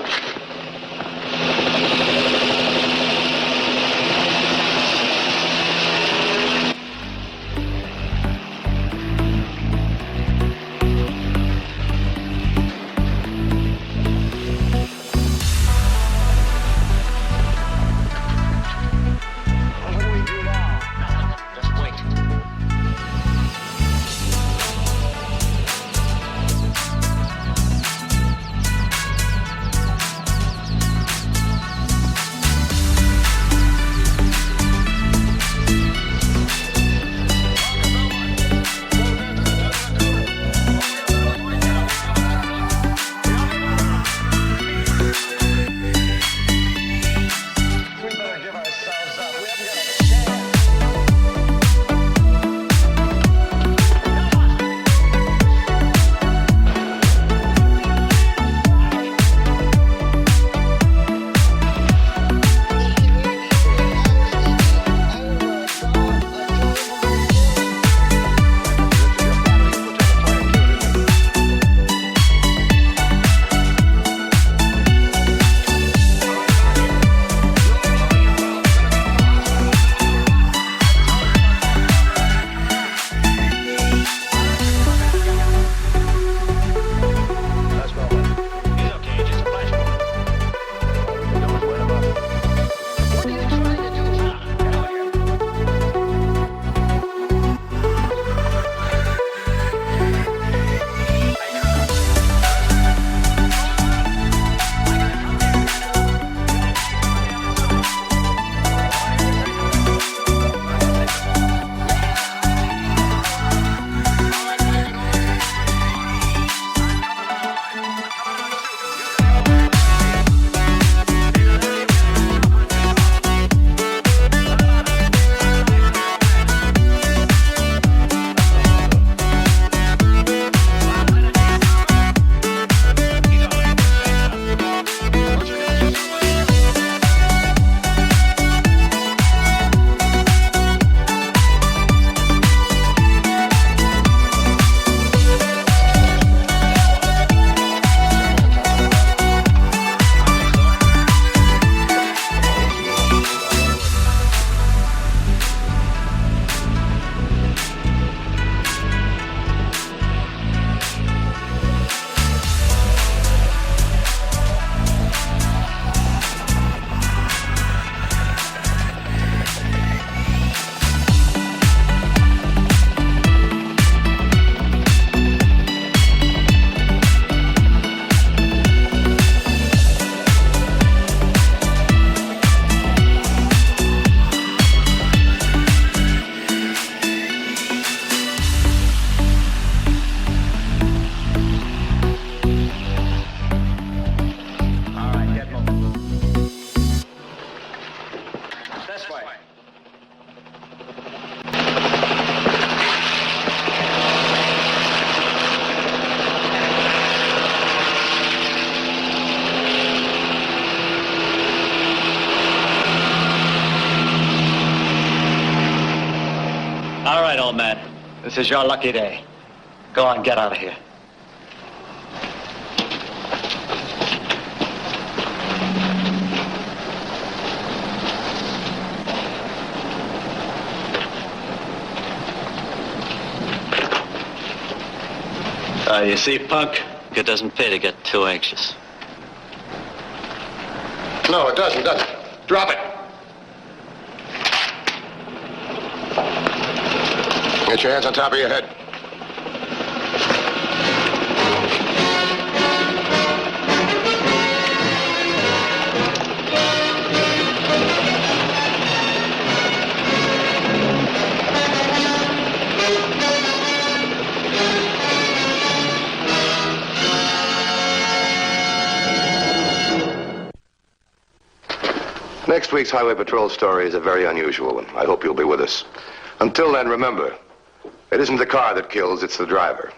old man. This is your lucky day. Go on, get out of here. You see, punk, it doesn't pay to get too anxious. No, it doesn't, does it? Drop it. Get your hands on top of your head. Next week's Highway Patrol story is a very unusual one. I hope you'll be with us. Until then, remember, it isn't the car that kills, it's the driver.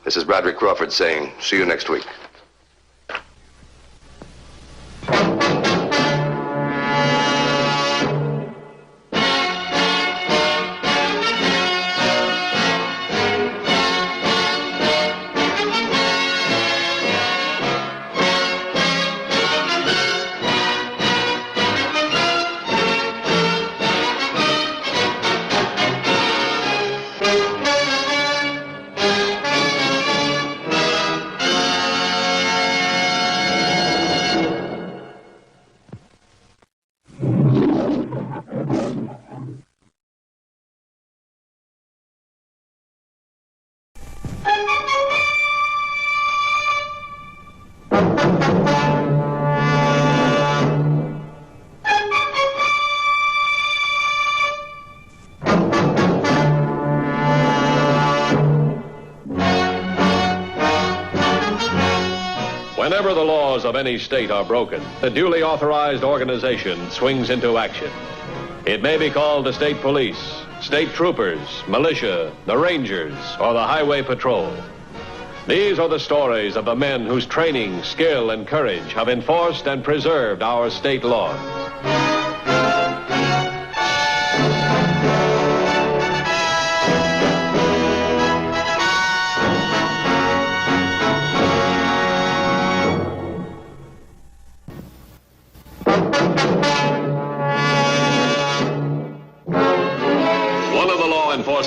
This is Bradley Crawford saying, see you next week. Whenever the laws of any state are broken, a duly authorized organization swings into action. It may be called the state police, state troopers, militia, the rangers, or the highway patrol. These are the stories of the men whose training, skill, and courage have enforced and preserved our state laws.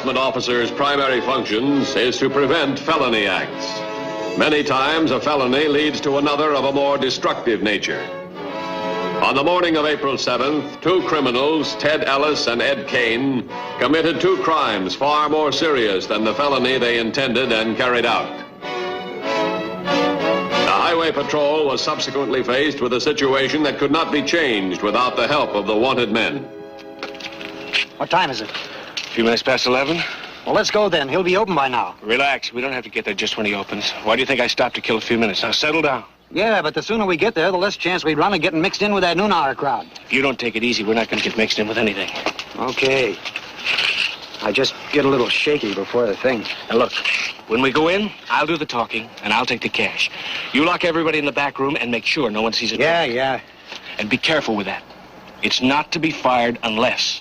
Officers' primary functions is to prevent felony acts. Many times a felony leads to another of a more destructive nature. On the morning of April 7th, two criminals, Ted Ellis and Ed Kane, committed two crimes far more serious than the felony they intended and carried out. The Highway Patrol was subsequently faced with a situation that could not be changed without the help of the wanted men. What time is it? A few minutes past 11. Well, let's go then. He'll be open by now. Relax. We don't have to get there just when he opens. Why do you think I stopped to kill a few minutes? Now, settle down. Yeah, but the sooner we get there, the less chance we run of getting mixed in with that noon hour crowd. If you don't take it easy, we're not going to get mixed in with anything. Okay. I just get a little shaky before the thing. Now, look, when we go in, I'll do the talking, and I'll take the cash. You lock everybody in the back room and make sure no one sees it. Yeah. And be careful with that. It's not to be fired unless...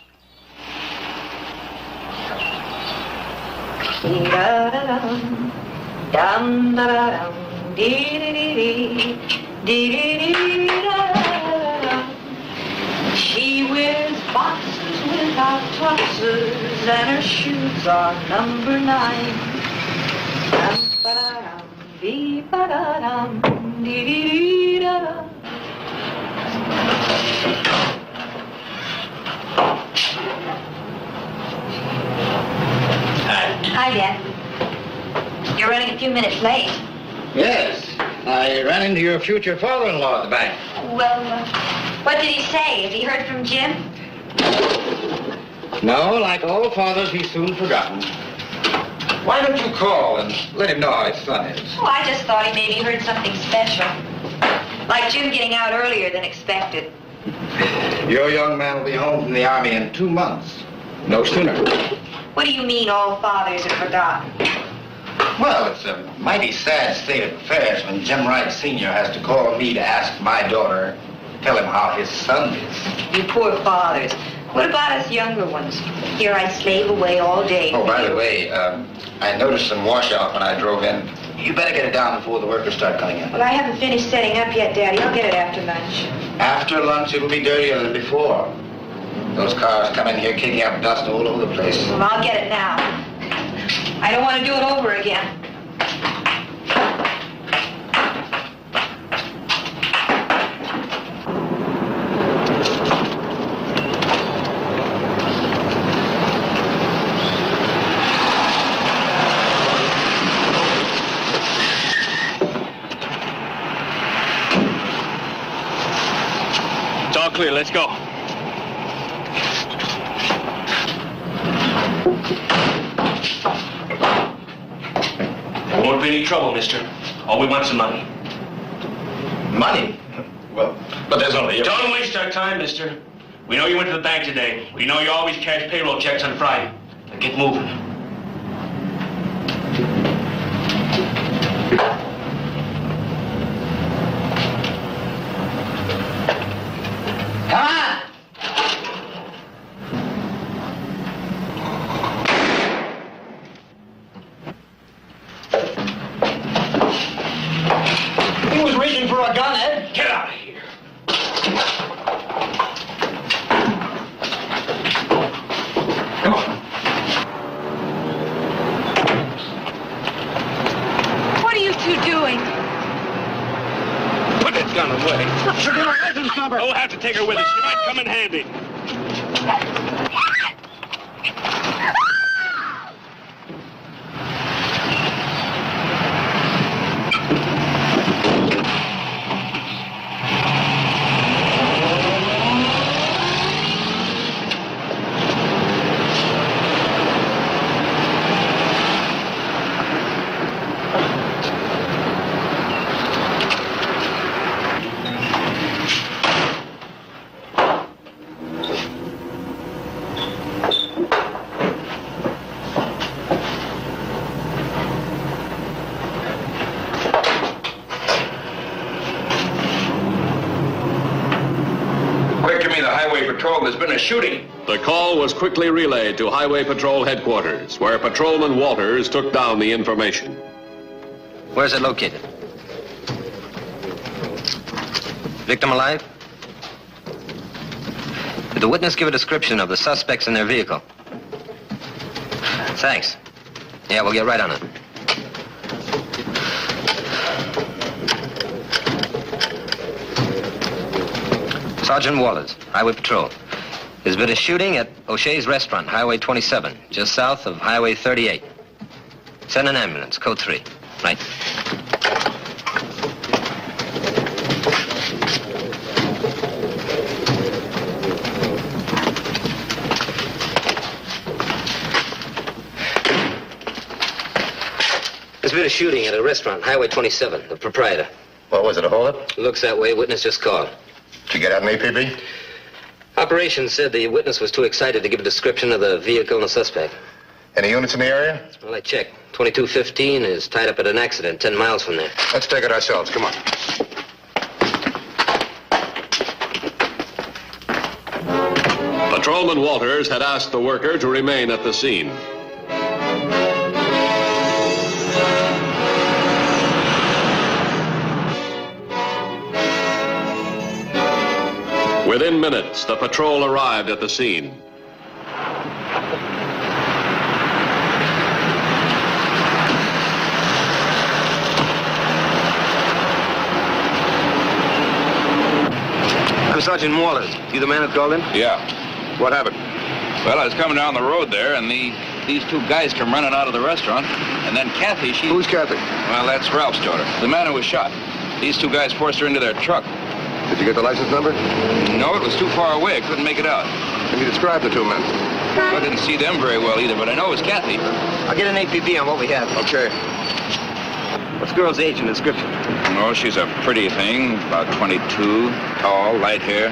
She wears boxes without trousers, and her shoes are number 9. Hi, Dad. You're running a few minutes late. Yes. I ran into your future father-in-law at the bank. Well, what did he say? Have you heard from Jim? No, like all fathers, he's soon forgotten. Why don't you call and let him know how his son is? Oh, I just thought he maybe heard something special. Like Jim getting out earlier than expected. Your young man will be home from the Army in 2 months. No sooner. What do you mean all fathers are forgotten? Well, it's a mighty sad state of affairs when Jim Wright Sr. has to call me to ask my daughter to tell him how his son is. You poor fathers. What about us younger ones? Here I slave away all day. Oh, by the way, I noticed some washout when I drove in. You better get it down before the workers start coming in. Well, I haven't finished setting up yet, Daddy. I'll get it after lunch. After lunch, it'll be dirtier than before. Those cars come in here kicking up dust all over the place. Well, I'll get it now. I don't want to do it over again. It's all clear. Let's go. There won't be any trouble, mister. All we want's some money. Money? Well, but there's only... Don't waste our time, mister. We know you went to the bank today. We know you always cash payroll checks on Friday. Now get moving. Come on! He was reaching for a gun, Ed. Get out of here. Come on. What are you two doing? Put that gun away. Forget our license number. We'll have to take her with us. She might come in handy. There's been a shooting. The call was quickly relayed to Highway Patrol headquarters, where Patrolman Walters took down the information. Where's it located? Victim alive? Did the witness give a description of the suspects in their vehicle? Thanks. Yeah, we'll get right on it. Sergeant Wallace, Highway Patrol. There's been a shooting at O'Shea's Restaurant, Highway 27, just south of Highway 38. Send an ambulance, code 3. Right. There's been a shooting at a restaurant, Highway 27, the proprietor. What was it, a holdup? Looks that way. Witness just called. Did you get out an APB? Operations said the witness was too excited to give a description of the vehicle and the suspect. Any units in the area? Well, I checked. 2215 is tied up at an accident 10 miles from there. Let's take it ourselves. Come on. Patrolman Walters had asked the worker to remain at the scene. Within minutes, the patrol arrived at the scene. I'm Sergeant Wallace. You the man who called in? Yeah. What happened? Well, I was coming down the road there, and these two guys come running out of the restaurant. And then Kathy, she... Who's Kathy? Well, that's Ralph's daughter. The man who was shot. These two guys forced her into their truck. Did you get the license number? No, it was too far away. I couldn't make it out. Can you describe the two men? I didn't see them very well either, but I know it was Kathy. I'll get an APB on what we have. Okay. What's the girl's age and description? Oh, she's a pretty thing, about 22, tall, light hair.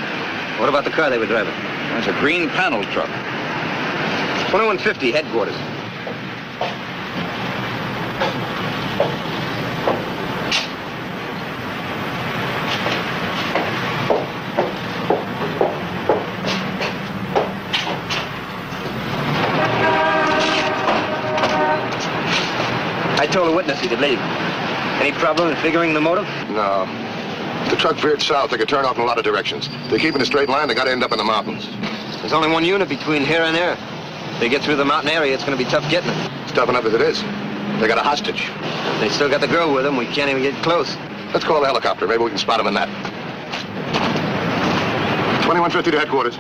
What about the car they were driving? It's a green panel truck. 2150, headquarters. told a witness he could leave. Any problem in figuring the motive? No. If the truck veered south, they could turn off in a lot of directions. If they keep in a straight line, they got to end up in the mountains. There's only one unit between here and there. If they get through the mountain area, it's going to be tough getting them. It's tough enough as it is. They got a hostage. They still got the girl with them. We can't even get close. Let's call the helicopter. Maybe we can spot them in that. 2150 to headquarters.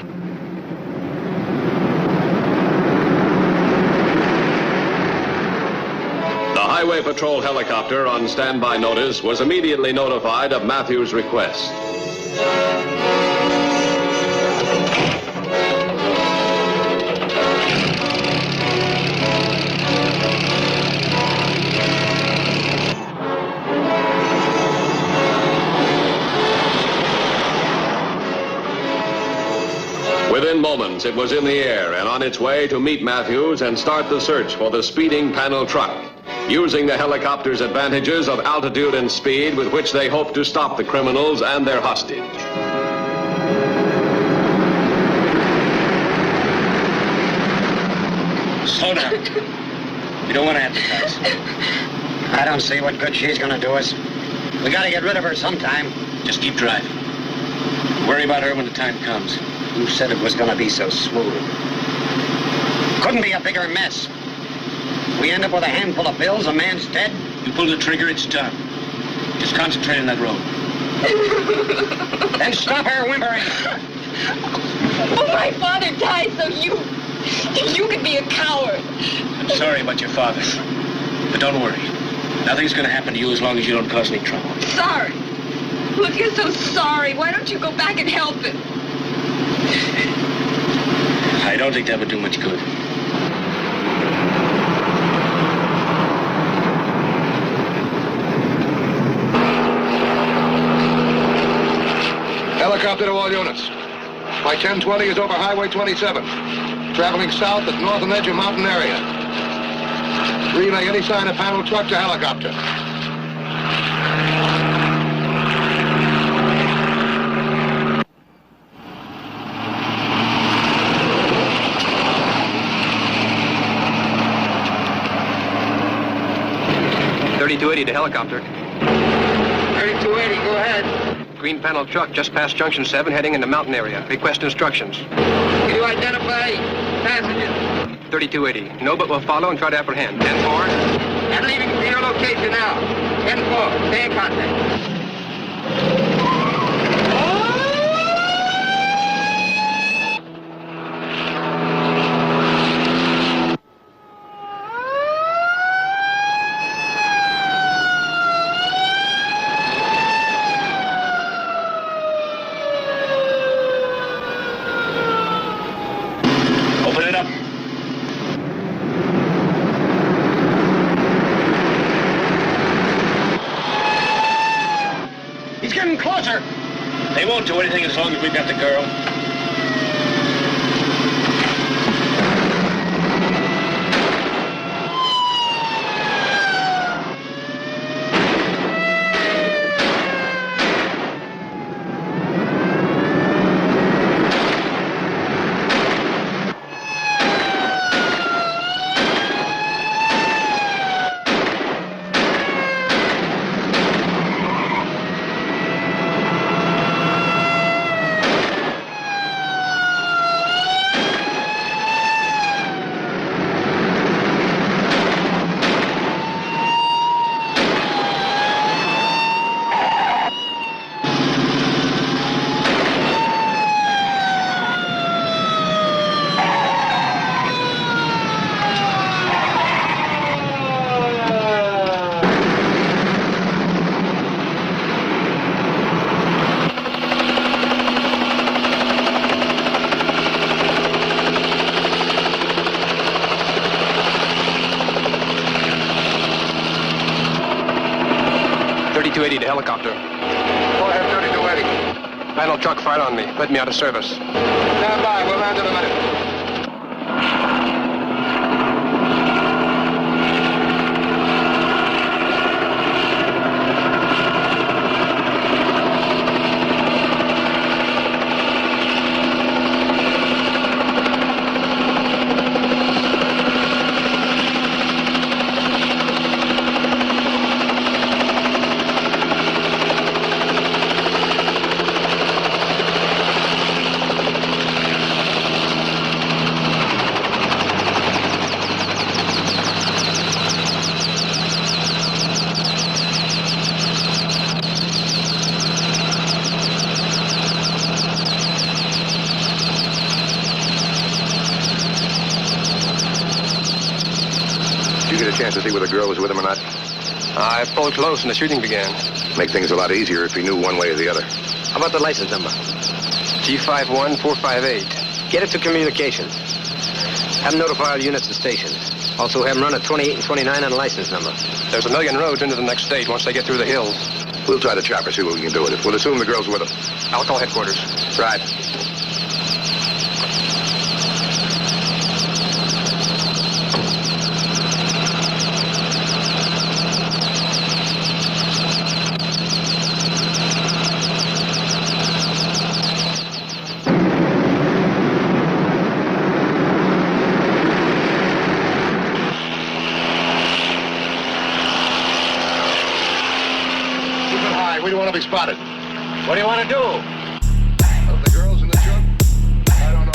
The Highway Patrol helicopter on standby notice was immediately notified of Matthews' request. Within moments, it was in the air and on its way to meet Matthews and start the search for the speeding panel truck, using the helicopter's advantages of altitude and speed with which they hoped to stop the criminals and their hostage. Slow down. We don't want to advertise. I don't see what good she's going to do us. We got to get rid of her sometime. Just keep driving. Worry about her when the time comes. Who said it was going to be so smooth? Couldn't be a bigger mess. We end up with a handful of bills, a man's dead. You pull the trigger, it's done. Just concentrate on that road. Then stop her whimpering. Oh, my father died so you could be a coward. I'm sorry about your father. But don't worry. Nothing's going to happen to you as long as you don't cause any trouble. Sorry. Well, if you're so sorry, why don't you go back and help him? I don't think that would do much good. Helicopter to all units. Flight 1020 is over Highway 27. Traveling south at northern edge of mountain area. Relay any sign of panel truck to helicopter. .3280 to helicopter. 3280, go ahead. Green panel truck just past Junction 7, heading into mountain area. Request instructions. Can you identify passengers? 3280. No, but we'll follow and try to apprehend. 10-4. And leaving to your location now. 10-4. Stay in contact. Closer. They won't do anything as long as we've got the girl. .3280 to helicopter. Go ahead, 3280. Panel truck fired on me. Let me out of service. Stand by. We'll land in a minute. chance to see whether the girl was with him or not? I pulled close and the shooting began. Make things a lot easier if he knew one way or the other. How about the license number? G51458. Get it to communications. Have them notify all units and stations. Also have them run at 28 and 29 on the license number. There's a million roads into the next state once they get through the hills. We'll try the chopper, see what we can do with it. We'll assume the girl's with him. I'll call headquarters. Right. We don't want to be spotted. What do you want to do? Of the girls in the truck? I don't know.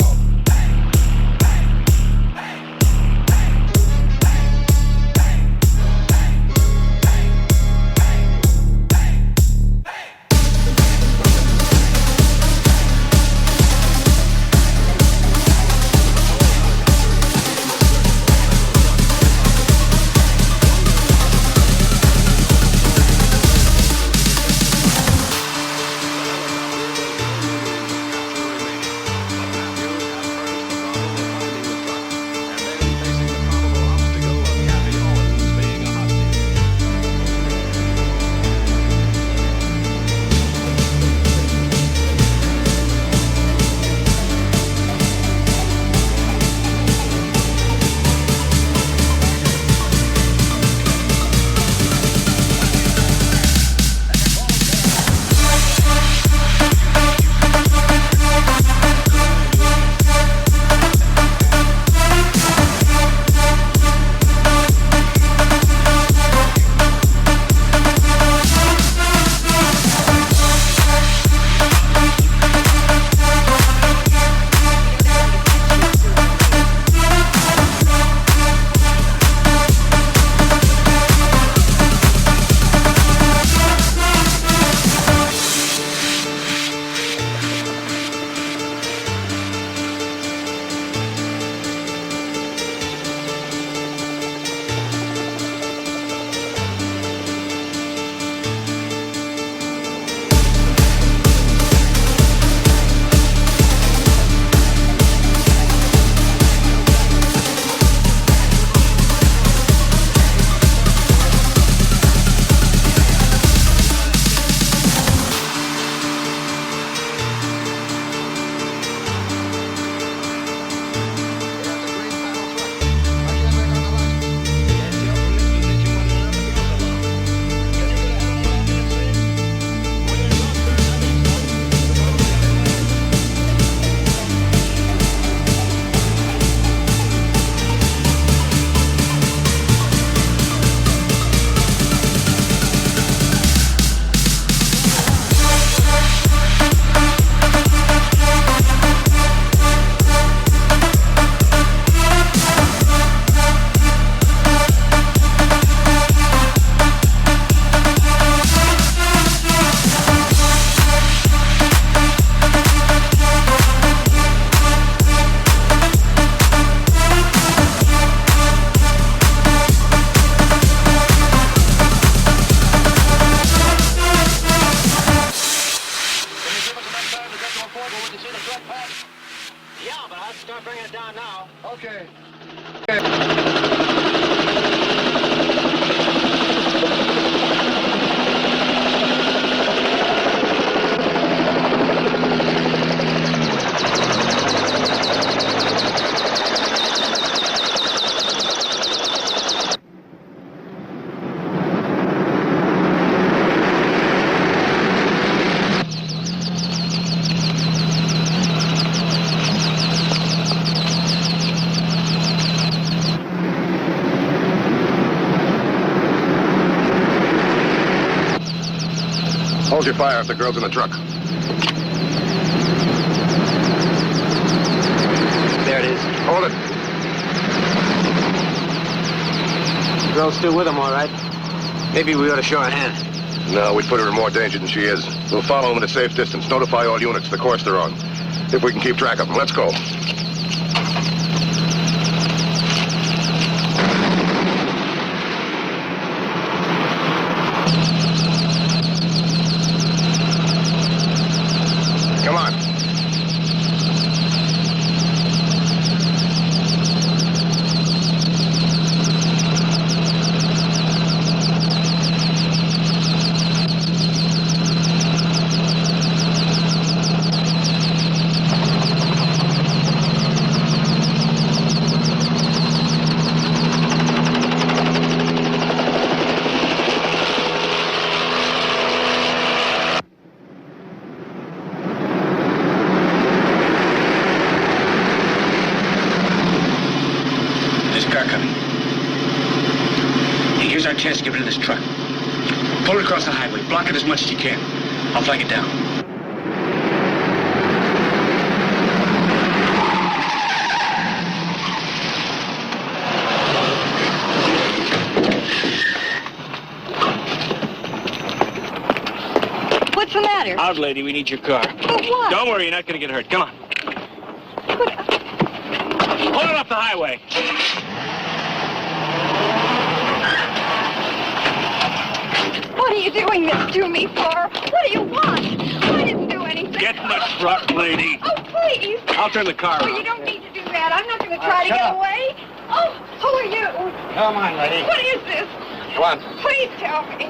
Okay. Hold your fire if the girl's in the truck. There it is. Hold it. The girl's still with him, all right. Maybe we ought to show a hand. No, we'd put her in more danger than she is. We'll follow them at a safe distance. Notify all units the course they're on. If we can keep track of them. Let's go. chance to get rid of this truck. Pull it across the highway. Block it as much as you can. I'll flag it down. What's the matter? Out, lady. We need your car. But what? Don't worry. You're not going to get hurt. Come on. Pull it off the highway. What are you doing this to me for? What do you want? I didn't do anything. Get in the truck, lady. Oh, please. I'll turn the car Oh, on. you don't need to do that. I'm not going to try to get away. Oh, who are you? Come on, lady. What is this? Come on. Please tell me.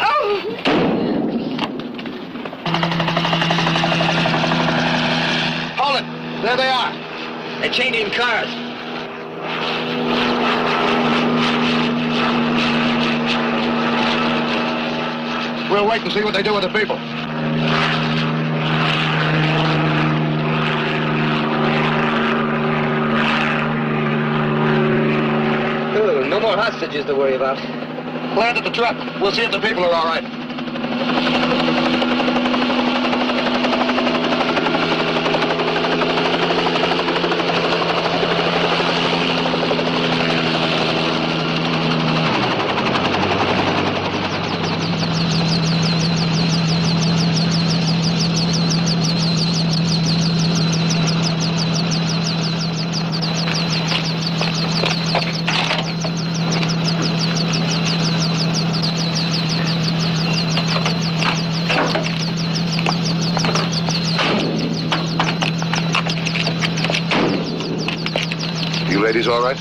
Oh. Hold it. There they are. They're changing cars. We'll wait and see what they do with the people. Oh, no more hostages to worry about. Land at the truck. We'll see if the people are all right. Ladies all right?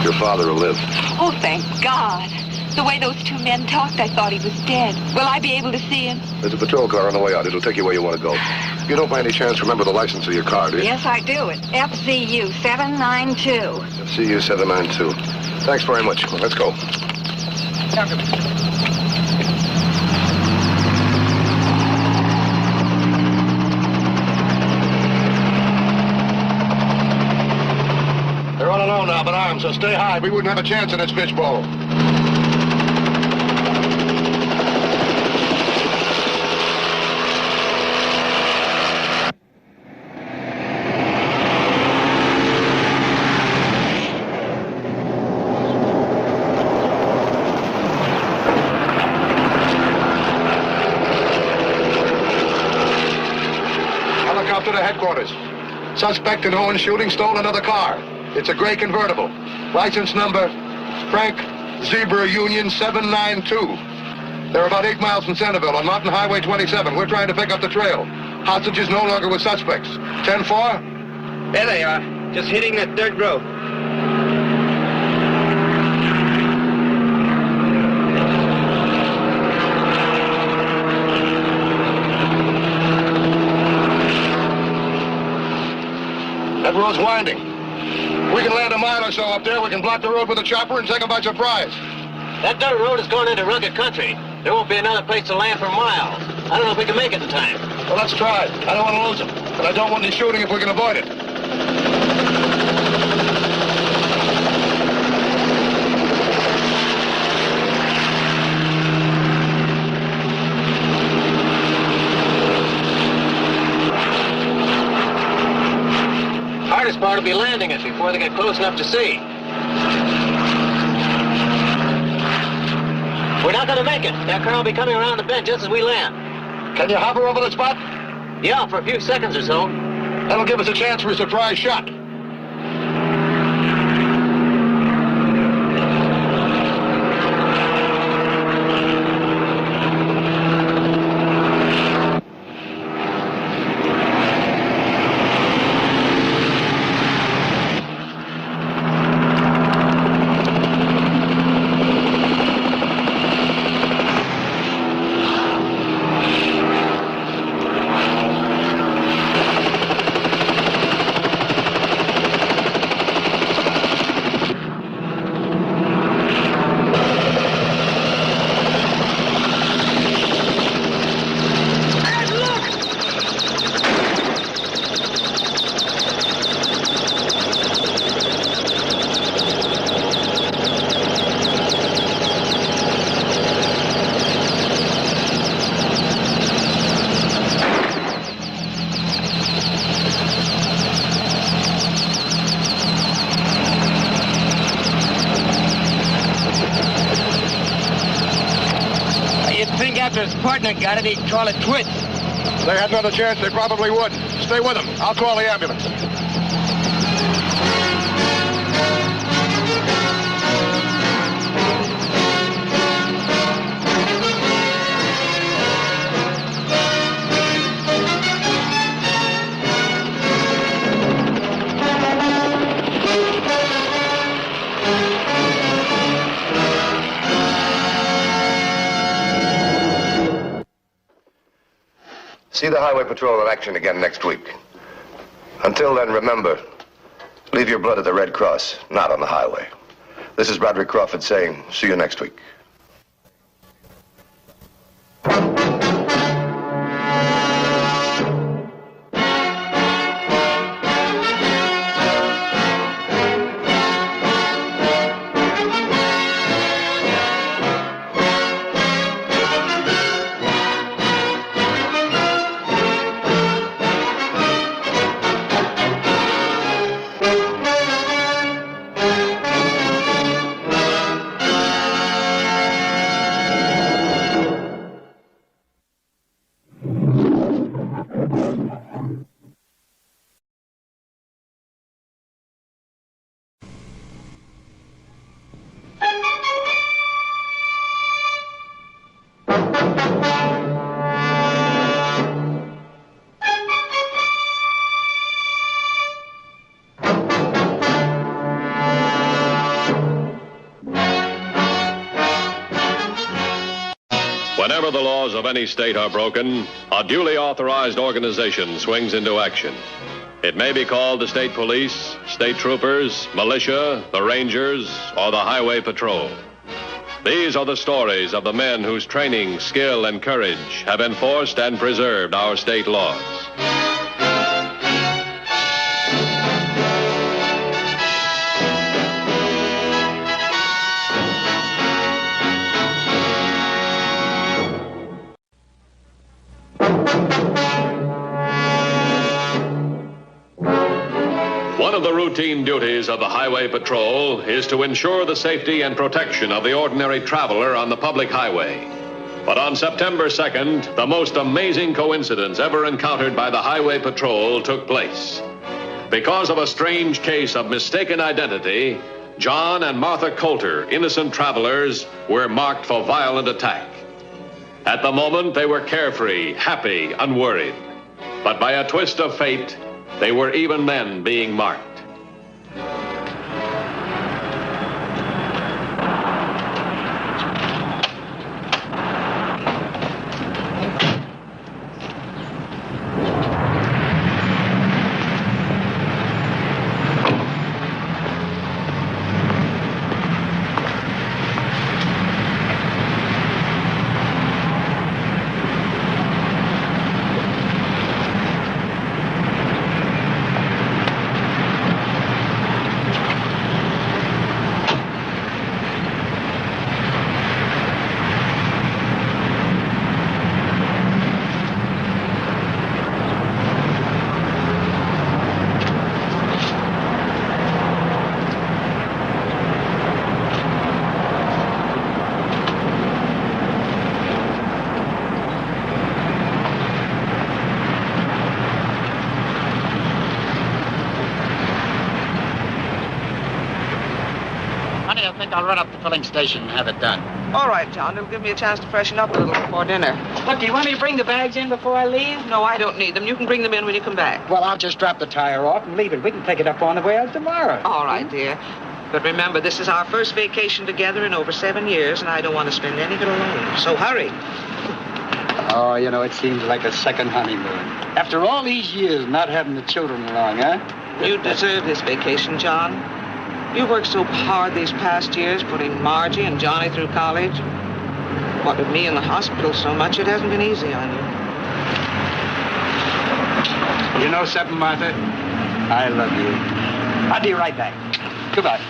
Your father will live. Oh, thank God. The way those two men talked, I thought he was dead. Will I be able to see him? There's a patrol car on the way out. It'll take you where you want to go. You don't by any chance remember the license of your car, do you? Yes, I do. It's FCU 792. FCU 792. Thanks very much. Well, let's go. They're all alone now, but armed, so stay high. We wouldn't have a chance in this fishbowl. Helicopter to headquarters. Suspect in Owen shooting stole another car. It's a gray convertible. License number, Frank Zebra Union 792. They're about 8 miles from Centerville on Mountain Highway 27. We're trying to pick up the trail. Hostages no longer with suspects. 10-4? There they are. Just hitting that third road. That road's winding. We can land a mile or so up there. We can block the road with a chopper and take them by surprise. That dirt road is going into rugged country. There won't be another place to land for miles. I don't know if we can make it in time. Well, let's try it. I don't want to lose them. But I don't want any shooting if we can avoid it. Hardest part will be landing it before they get close enough to see. We're not going to make it. That car will be coming around the bend just as we land. Can you hover over the spot? Yeah, for a few seconds or so. That'll give us a chance for a surprise shot. partner got it, he'd call it quits. If they had another chance, they probably would. Stay with them. I'll call the ambulance. See the Highway Patrol in action again next week. Until then, remember, leave your blood at the Red Cross, not on the highway. This is Broderick Crawford saying, see you next week. Whenever the laws of any state are broken, a duly authorized organization swings into action. It may be called the state police, state troopers, militia, the rangers, or the highway patrol. These are the stories of the men whose training, skill, and courage have enforced and preserved our state laws. One of the routine duties of the Highway Patrol is to ensure the safety and protection of the ordinary traveler on the public highway. But on September 2nd, the most amazing coincidence ever encountered by the Highway Patrol took place. Because of a strange case of mistaken identity, John and Martha Coulter, innocent travelers, were marked for violent attack. At the moment, they were carefree, happy, unworried. But by a twist of fate, they were even then being marked. I'll run up to the filling station and have it done. All right, John. It'll give me a chance to freshen up a little before dinner. Look, do you want me to bring the bags in before I leave? No, I don't need them. You can bring them in when you come back. Well, I'll just drop the tire off and leave it. We can pick it up on the way out tomorrow. All right, dear. But remember, this is our first vacation together in over 7 years, and I don't want to spend any of it alone. So hurry. Oh, you know, it seems like a second honeymoon. After all these years not having the children along, huh? You deserve this vacation, John. You worked so hard these past years, putting Margie and Johnny through college. What with me in the hospital so much, it hasn't been easy on you. You know something, Martha? I love you. I'll be right back. Goodbye.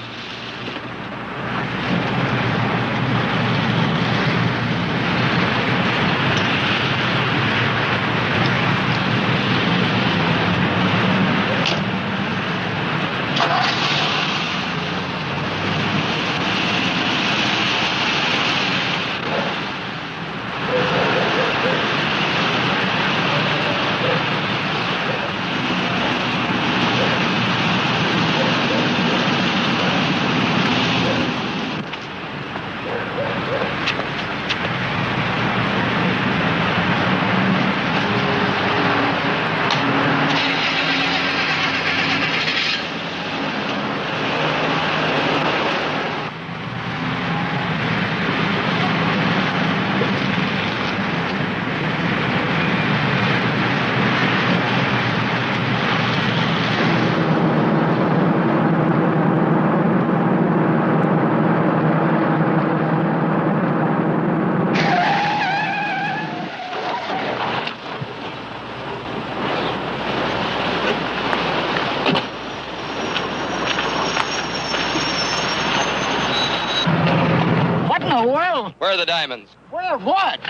Where are the diamonds? Where what?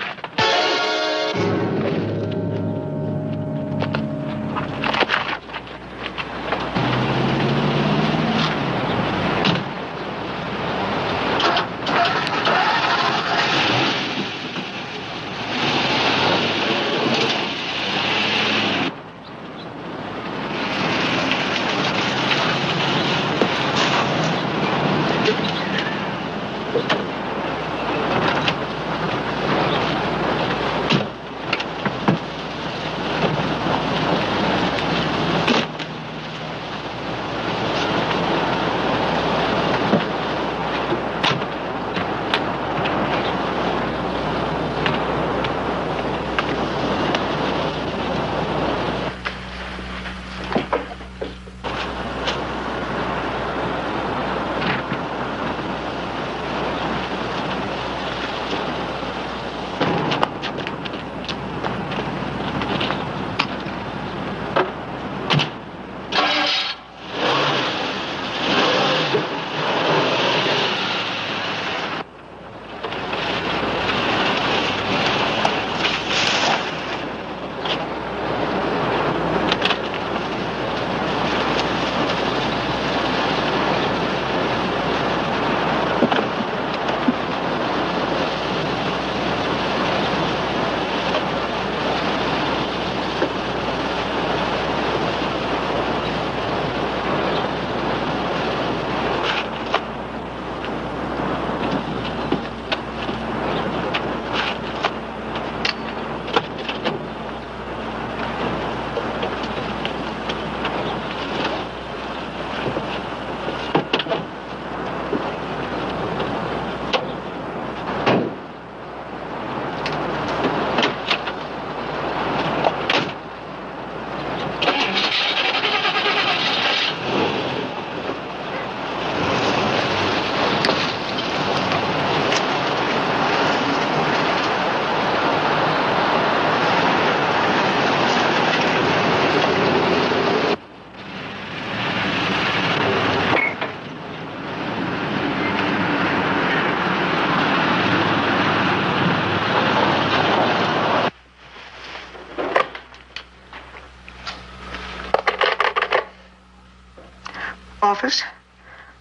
Office?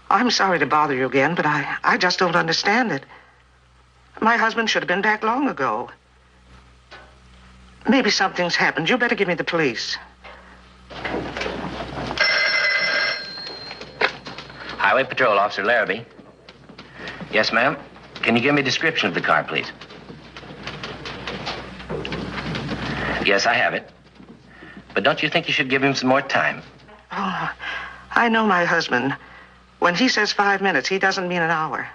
I'm sorry to bother you again, but I just don't understand it. My husband should have been back long ago. Maybe something's happened. You better give me the police. Highway Patrol, Officer Larrabee. Yes, ma'am. Can you give me a description of the car, please? Yes, I have it. But don't you think you should give him some more time? Oh, I know my husband. When he says 5 minutes, he doesn't mean an hour.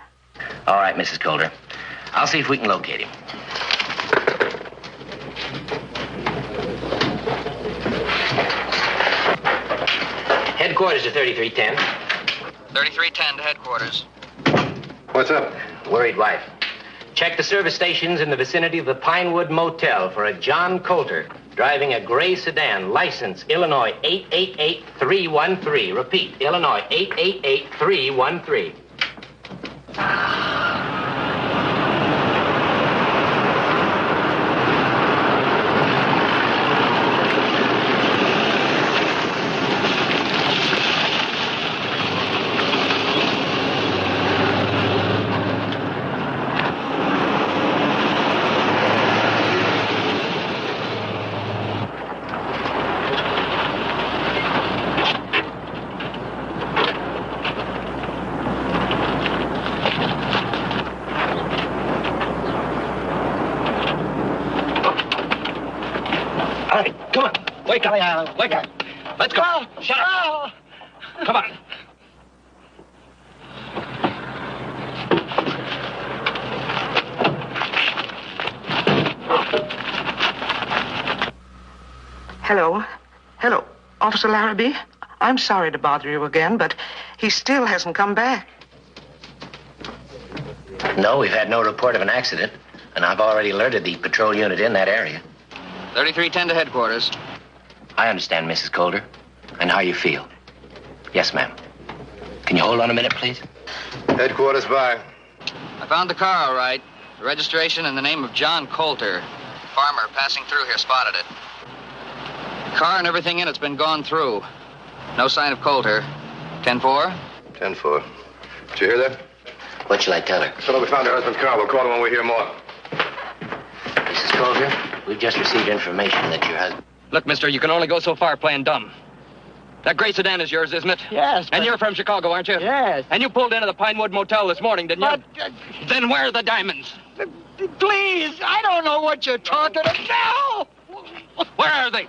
All right, Mrs. Coulter. I'll see if we can locate him. Headquarters to 3310. 3310 to headquarters. What's up? Worried wife. Check the service stations in the vicinity of the Pinewood Motel for a John Coulter driving a gray sedan, license Illinois 888313. Repeat, Illinois 888313. Wake up. Wake up. Let's go. Shut up. Come on. Hello. Hello. Officer Larrabee? I'm sorry to bother you again, but he still hasn't come back. No, we've had no report of an accident, and I've already alerted the patrol unit in that area. 3310 to headquarters. I understand, Mrs. Coulter, and how you feel. Yes, ma'am. Can you hold on a minute, please? Headquarters by. I found the car, all right. The registration in the name of John Coulter. Farmer passing through here spotted it. Car and everything in it's been gone through. No sign of Coulter. 10-4? 10-4. Did you hear that? What shall I tell her? Tell her we found her husband's car. We'll call her when we hear more. Mrs. Coulter, we've just received information that your husband... Look, mister, you can only go so far playing dumb. That gray sedan is yours, isn't it? Yes, And you're from Chicago, aren't you? Yes. And you pulled into the Pinewood Motel this morning, didn't you? But, Then where are the diamonds? Please, I don't know what you're talking about. Where are they?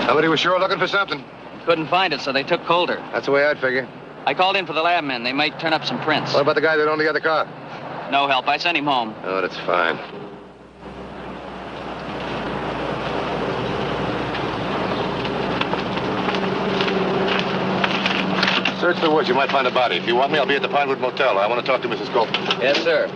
Somebody was sure looking for something. Couldn't find it, so they took Coulter. That's the way I'd figure. I called in for the lab men. They might turn up some prints. What about the guy that owned the other car? No help. I sent him home. Oh, that's fine. Search the woods. You might find a body. If you want me, I'll be at the Pinewood Motel. I want to talk to Mrs. Coulter. Yes, sir.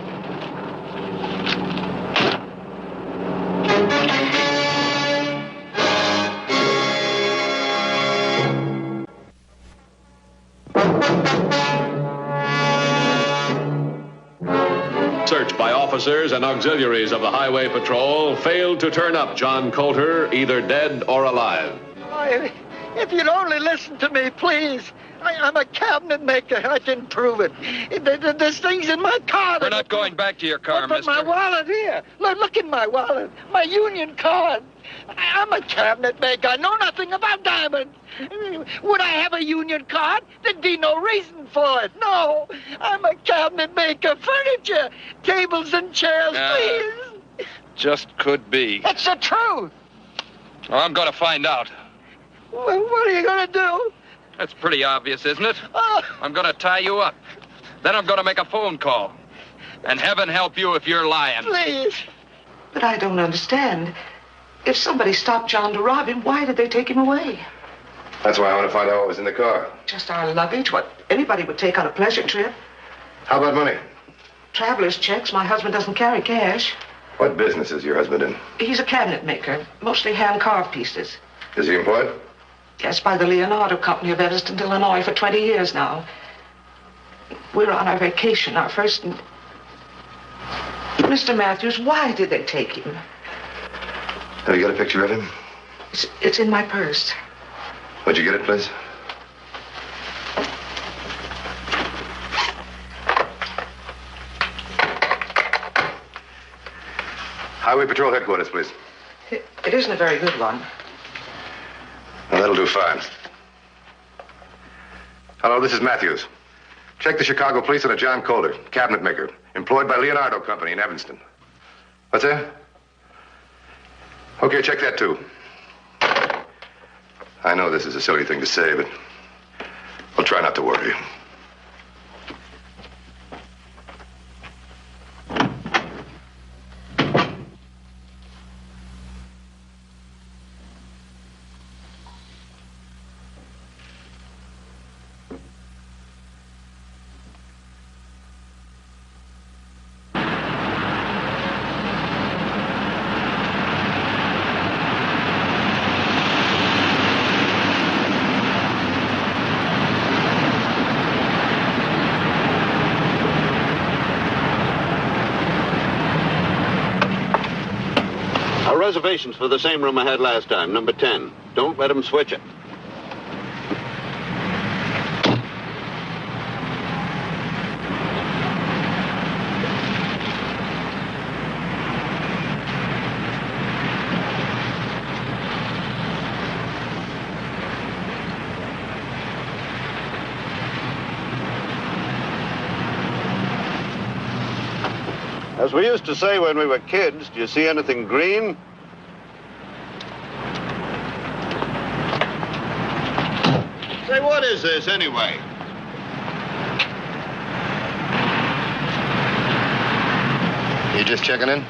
Search by officers and auxiliaries of the Highway Patrol failed to turn up John Coulter, either dead or alive. If you'd only listen to me, please. I'm a cabinet maker. I can prove it. There's things in my car. We're not going back to your car, but mister. my wallet here. Look in my wallet. My union card. I'm a cabinet maker. I know nothing about diamonds. Would I have a union card? There'd be no reason for it. No. I'm a cabinet maker. Furniture. Tables and chairs, please. Just could be. It's the truth. Well, I'm going to find out. Well, what are you going to do? That's pretty obvious, isn't it? Oh. I'm going to tie you up. Then I'm going to make a phone call. And heaven help you if you're lying. Please. But I don't understand. If somebody stopped John to rob him, why did they take him away? That's why I want to find out what was in the car. Just our luggage, what anybody would take on a pleasure trip. How about money? Traveler's checks. My husband doesn't carry cash. What business is your husband in? He's a cabinet maker, mostly hand-carved pieces. Is he employed? Yes, by the Leonardo Company of Evanston, Illinois, for 20 years now. We're on our vacation, our first... Mr. Matthews, why did they take him? Have you got a picture of him? It's in my purse. Would you get it, please? Highway Patrol Headquarters, please. It isn't a very good one. Well, that'll do fine. Hello, this is Matthews. Check the Chicago police on a John Coulter, cabinet maker, employed by Leonardo Company in Evanston. What's that? Okay, check that, too. I know this is a silly thing to say, but we'll try not to worry you. Reservations for the same room I had last time, number 10. Don't let them switch it. As we used to say when we were kids, do you see anything green? Say, what is this, anyway? You just checking in?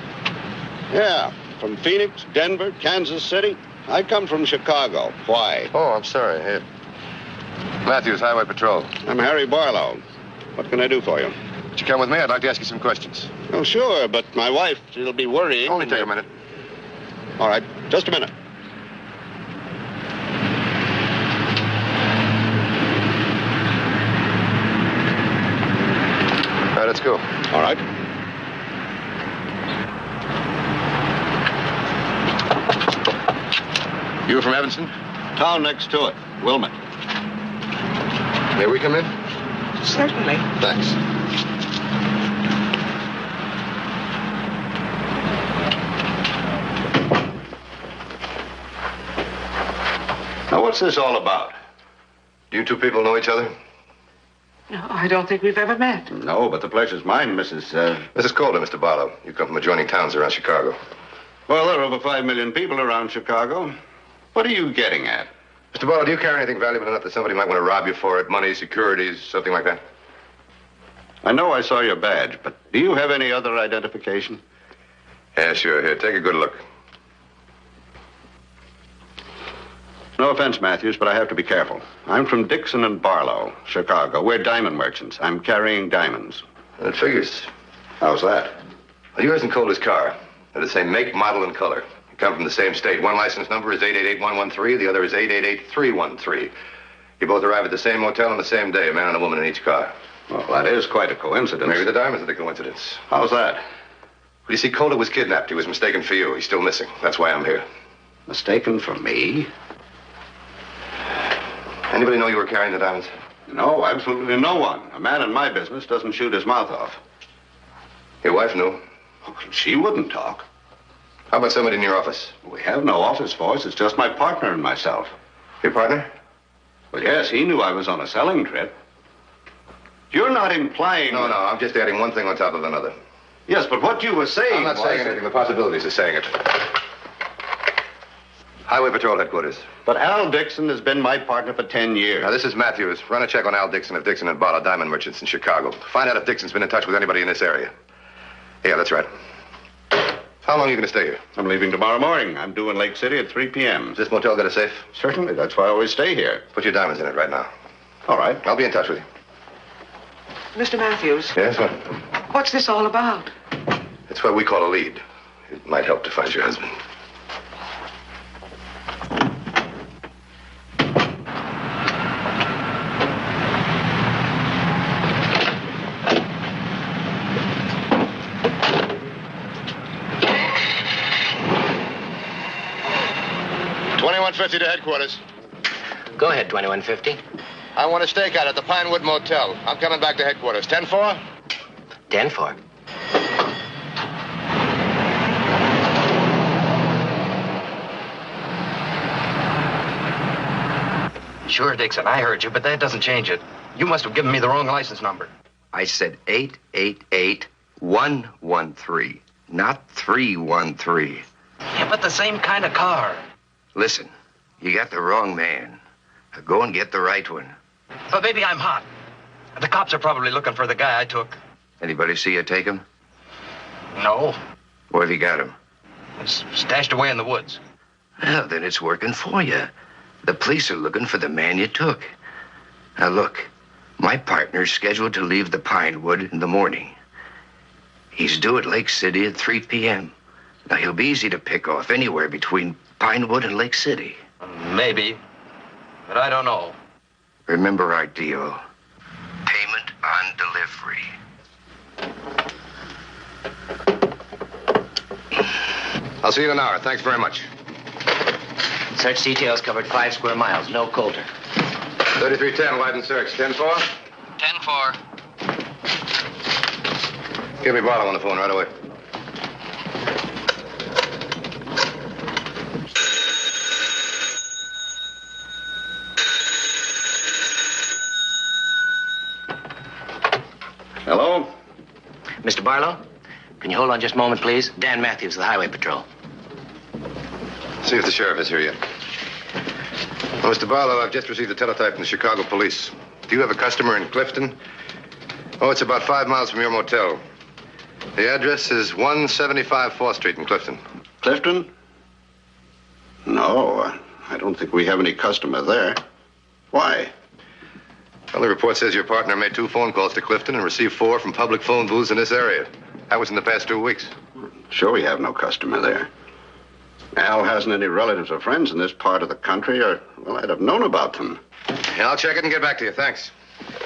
Yeah, from Phoenix, Denver, Kansas City. I come from Chicago. Why? Oh, I'm sorry. Here. Matthews, Highway Patrol. I'm Harry Barlow. What can I do for you? Would you come with me? I'd like to ask you some questions. Oh, sure, but my wife, she'll be worrying. Only take a minute. All right, just a minute. All right, let's go. All right. You from Evanston? Town next to it, Wilmot. May we come in? Certainly. Thanks. Now, what's this all about? Do you two people know each other? No, I don't think we've ever met. No, but the pleasure's mine, Mrs. Mrs. Calder, Mr. Barlow. You come from adjoining towns around Chicago. Well, there are over 5 million people around Chicago. What are you getting at? Mr. Barlow, do you carry anything valuable enough that somebody might want to rob you for it? Money, securities, something like that? I know I saw your badge, but do you have any other identification? Yeah, sure. Here, take a good look. No offense, Matthews, but I have to be careful. I'm from Dixon and Barlow, Chicago. We're diamond merchants. I'm carrying diamonds. It figures. How's that? Well, yours and Calder's car. They're the same make, model, and color. You come from the same state. One license number is 888113. The other is 888313. You both arrive at the same motel on the same day, a man and a woman in each car. Well, that is quite a coincidence. Maybe the diamonds are the coincidence. How's that? Well, you see, Calder was kidnapped. He was mistaken for you. He's still missing. That's why I'm here. Mistaken for me? Anybody know you were carrying the diamonds? No, absolutely no one. A man in my business doesn't shoot his mouth off. Your wife knew? Oh, she wouldn't talk. How about somebody in your office? We have no office force. It's just my partner and myself. Your partner? Well, yes, he knew I was on a selling trip. You're not implying... No, I'm just adding one thing on top of another. Yes, but what you were saying I'm not saying anything. The possibilities of saying it. Highway Patrol headquarters. But Al Dixon has been my partner for 10 years. Now, this is Matthews. Run a check on Al Dixon of Dixon and Barlow Diamond Merchants in Chicago. Find out if Dixon's been in touch with anybody in this area. Yeah, that's right. How long are you going to stay here? I'm leaving tomorrow morning. I'm due in Lake City at 3 p.m. Does this motel got a safe? Certainly. That's why I always stay here. Put your diamonds in it right now. All right. I'll be in touch with you. Mr. Matthews. Yes, what? What's this all about? It's what we call a lead. It might help to find your husband. $21.50 to headquarters. Go ahead, 2150. I want a stakeout at the Pinewood Motel. I'm coming back to headquarters. 10-4? 10-4. Sure, Dixon, I heard you, but that doesn't change it. You must have given me the wrong license number. I said 888113, not 313. Yeah, but the same kind of car. Listen, you got the wrong man. Go and get the right one. But maybe I'm hot. The cops are probably looking for the guy I took. Anybody see you take him? No. Where have you got him? It's stashed away in the woods. Well, then it's working for you. The police are looking for the man you took. Now, look, my partner's scheduled to leave the Pinewood in the morning. He's due at Lake City at 3 p.m. Now, he'll be easy to pick off anywhere between Pinewood and Lake City. Maybe, but I don't know. Remember our deal. Payment on delivery. I'll see you in an hour. Thanks very much. Search details covered 5 square miles. No Coulter. 3310, widen search. 10-4? 10-4. Give me Barlow on the phone right away. Hello? Mr. Barlow, can you hold on just a moment, please? Dan Matthews of the Highway Patrol. See if the sheriff is here yet. Well, Mr. Barlow, I've just received a teletype from the Chicago police. Do you have a customer in Clifton? Oh, it's about 5 miles from your motel. The address is 175 4th Street in Clifton. Clifton? No, I don't think we have any customer there. Why? Well, the report says your partner made 2 phone calls to Clifton and received 4 from public phone booths in this area. That was in the past 2 weeks. Sure we have no customer there. Al hasn't any relatives or friends in this part of the country, or, well, I'd have known about them. Yeah, I'll check it and get back to you. Thanks.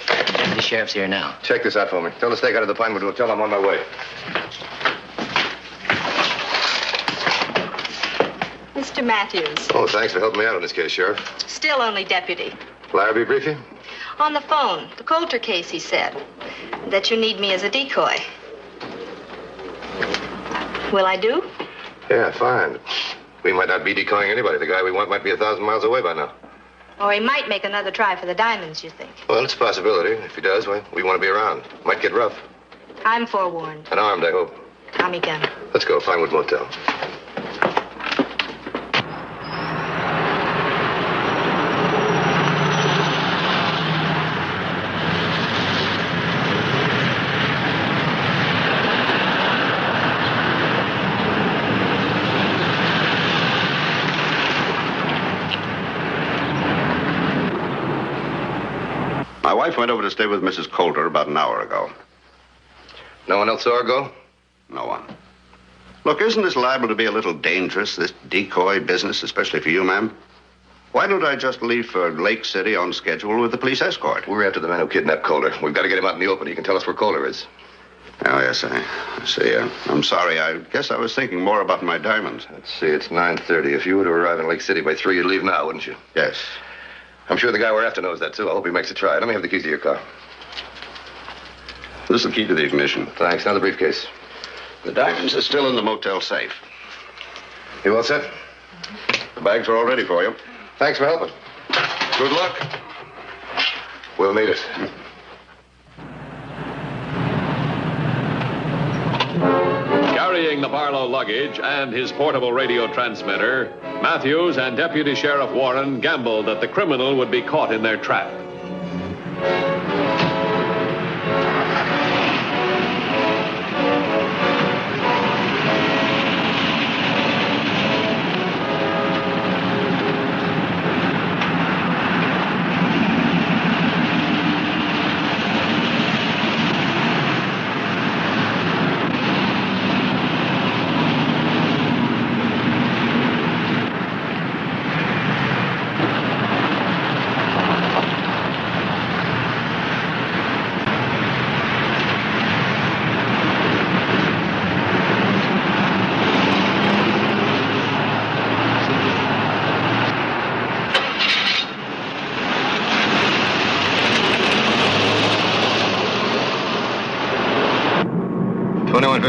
The sheriff's here now. Check this out for me. Tell the stake out of the Pinewood Hotel I'm on my way. Mr. Matthews. Oh, thanks for helping me out on this case, Sheriff. Still only deputy. Larrabee brief you? On the phone, the Coulter case, he said. That you need me as a decoy. Will I do? Yeah, fine. We might not be decoying anybody. The guy we want might be 1,000 miles away by now. Or he might make another try for the diamonds, you think? Well, it's a possibility. If he does, well, we want to be around. Might get rough. I'm forewarned. And armed, I hope. Tommy gun. Let's go. Pinewood Motel. My wife went over to stay with Mrs. Coulter about an hour ago. No one else saw her go? No one. Look, isn't this liable to be a little dangerous, this decoy business, especially for you, ma'am? Why don't I just leave for Lake City on schedule with the police escort? We're after the man who kidnapped Coulter. We've got to get him out in the open. He can tell us where Coulter is. Oh, yes, I see. I'm sorry. I guess I was thinking more about my diamonds. Let's see, it's 9:30. If you were to arrive in Lake City by 3, you'd leave now, wouldn't you? Yes. I'm sure the guy we're after knows that, too. I hope he makes a try. Let me have the keys to your car. This is the key to the ignition. Thanks. Now the briefcase. The diamonds are still in the motel safe. You all set? The bags are all ready for you. Thanks for helping. Good luck. We'll need it. Carrying the Barlow luggage and his portable radio transmitter, Matthews and Deputy Sheriff Warren gambled that the criminal would be caught in their trap.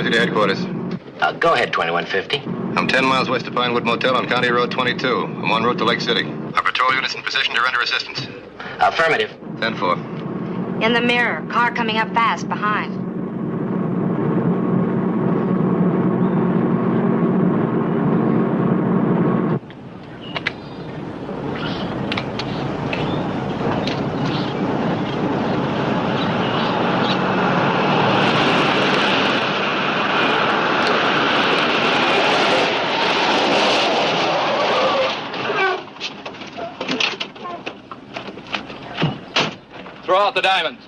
To headquarters. Go ahead, 2150. I'm 10 miles west of Pinewood Motel on County Road 22. I'm en route to Lake City. Our patrol unit's in position to render assistance. Affirmative. 10-4. In the mirror, car coming up fast behind. Throw out the diamonds.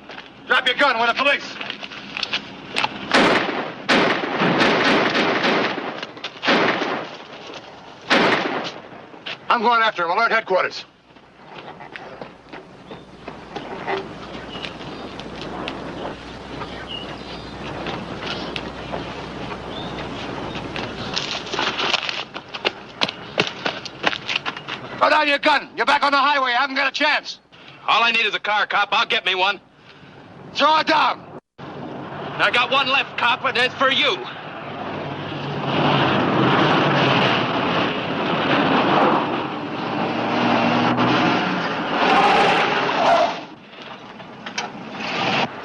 Drop your gun. We're the police. I'm going after him. Alert headquarters. Throw down your gun. You're back on the highway. I haven't got a chance. All I need is a car, cop. I'll get me one. Throw it down. I got one left, cop, and it's for you.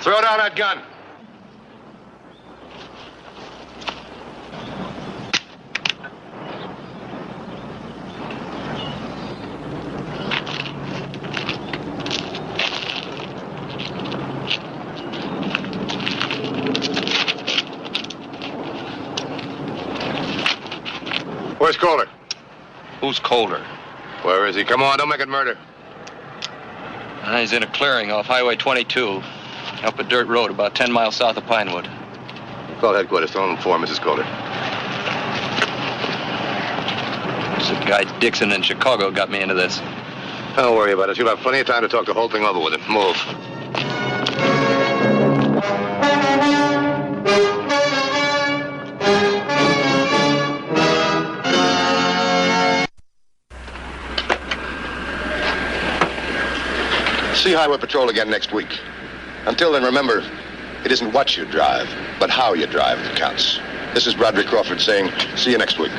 Throw down that gun. Coulter? Who's Coulter? Where is he? Come on, don't make it murder. He's in a clearing off Highway 22, up a dirt road about 10 miles south of Pinewood. Call headquarters. Tell them for Mrs. Coulter. Some guy Dixon in Chicago got me into this. Don't worry about it. You'll have plenty of time to talk the whole thing over with him. Move. See Highway Patrol again next week. Until then, remember, it isn't what you drive, but how you drive that counts. This is Broderick Crawford saying, see you next week.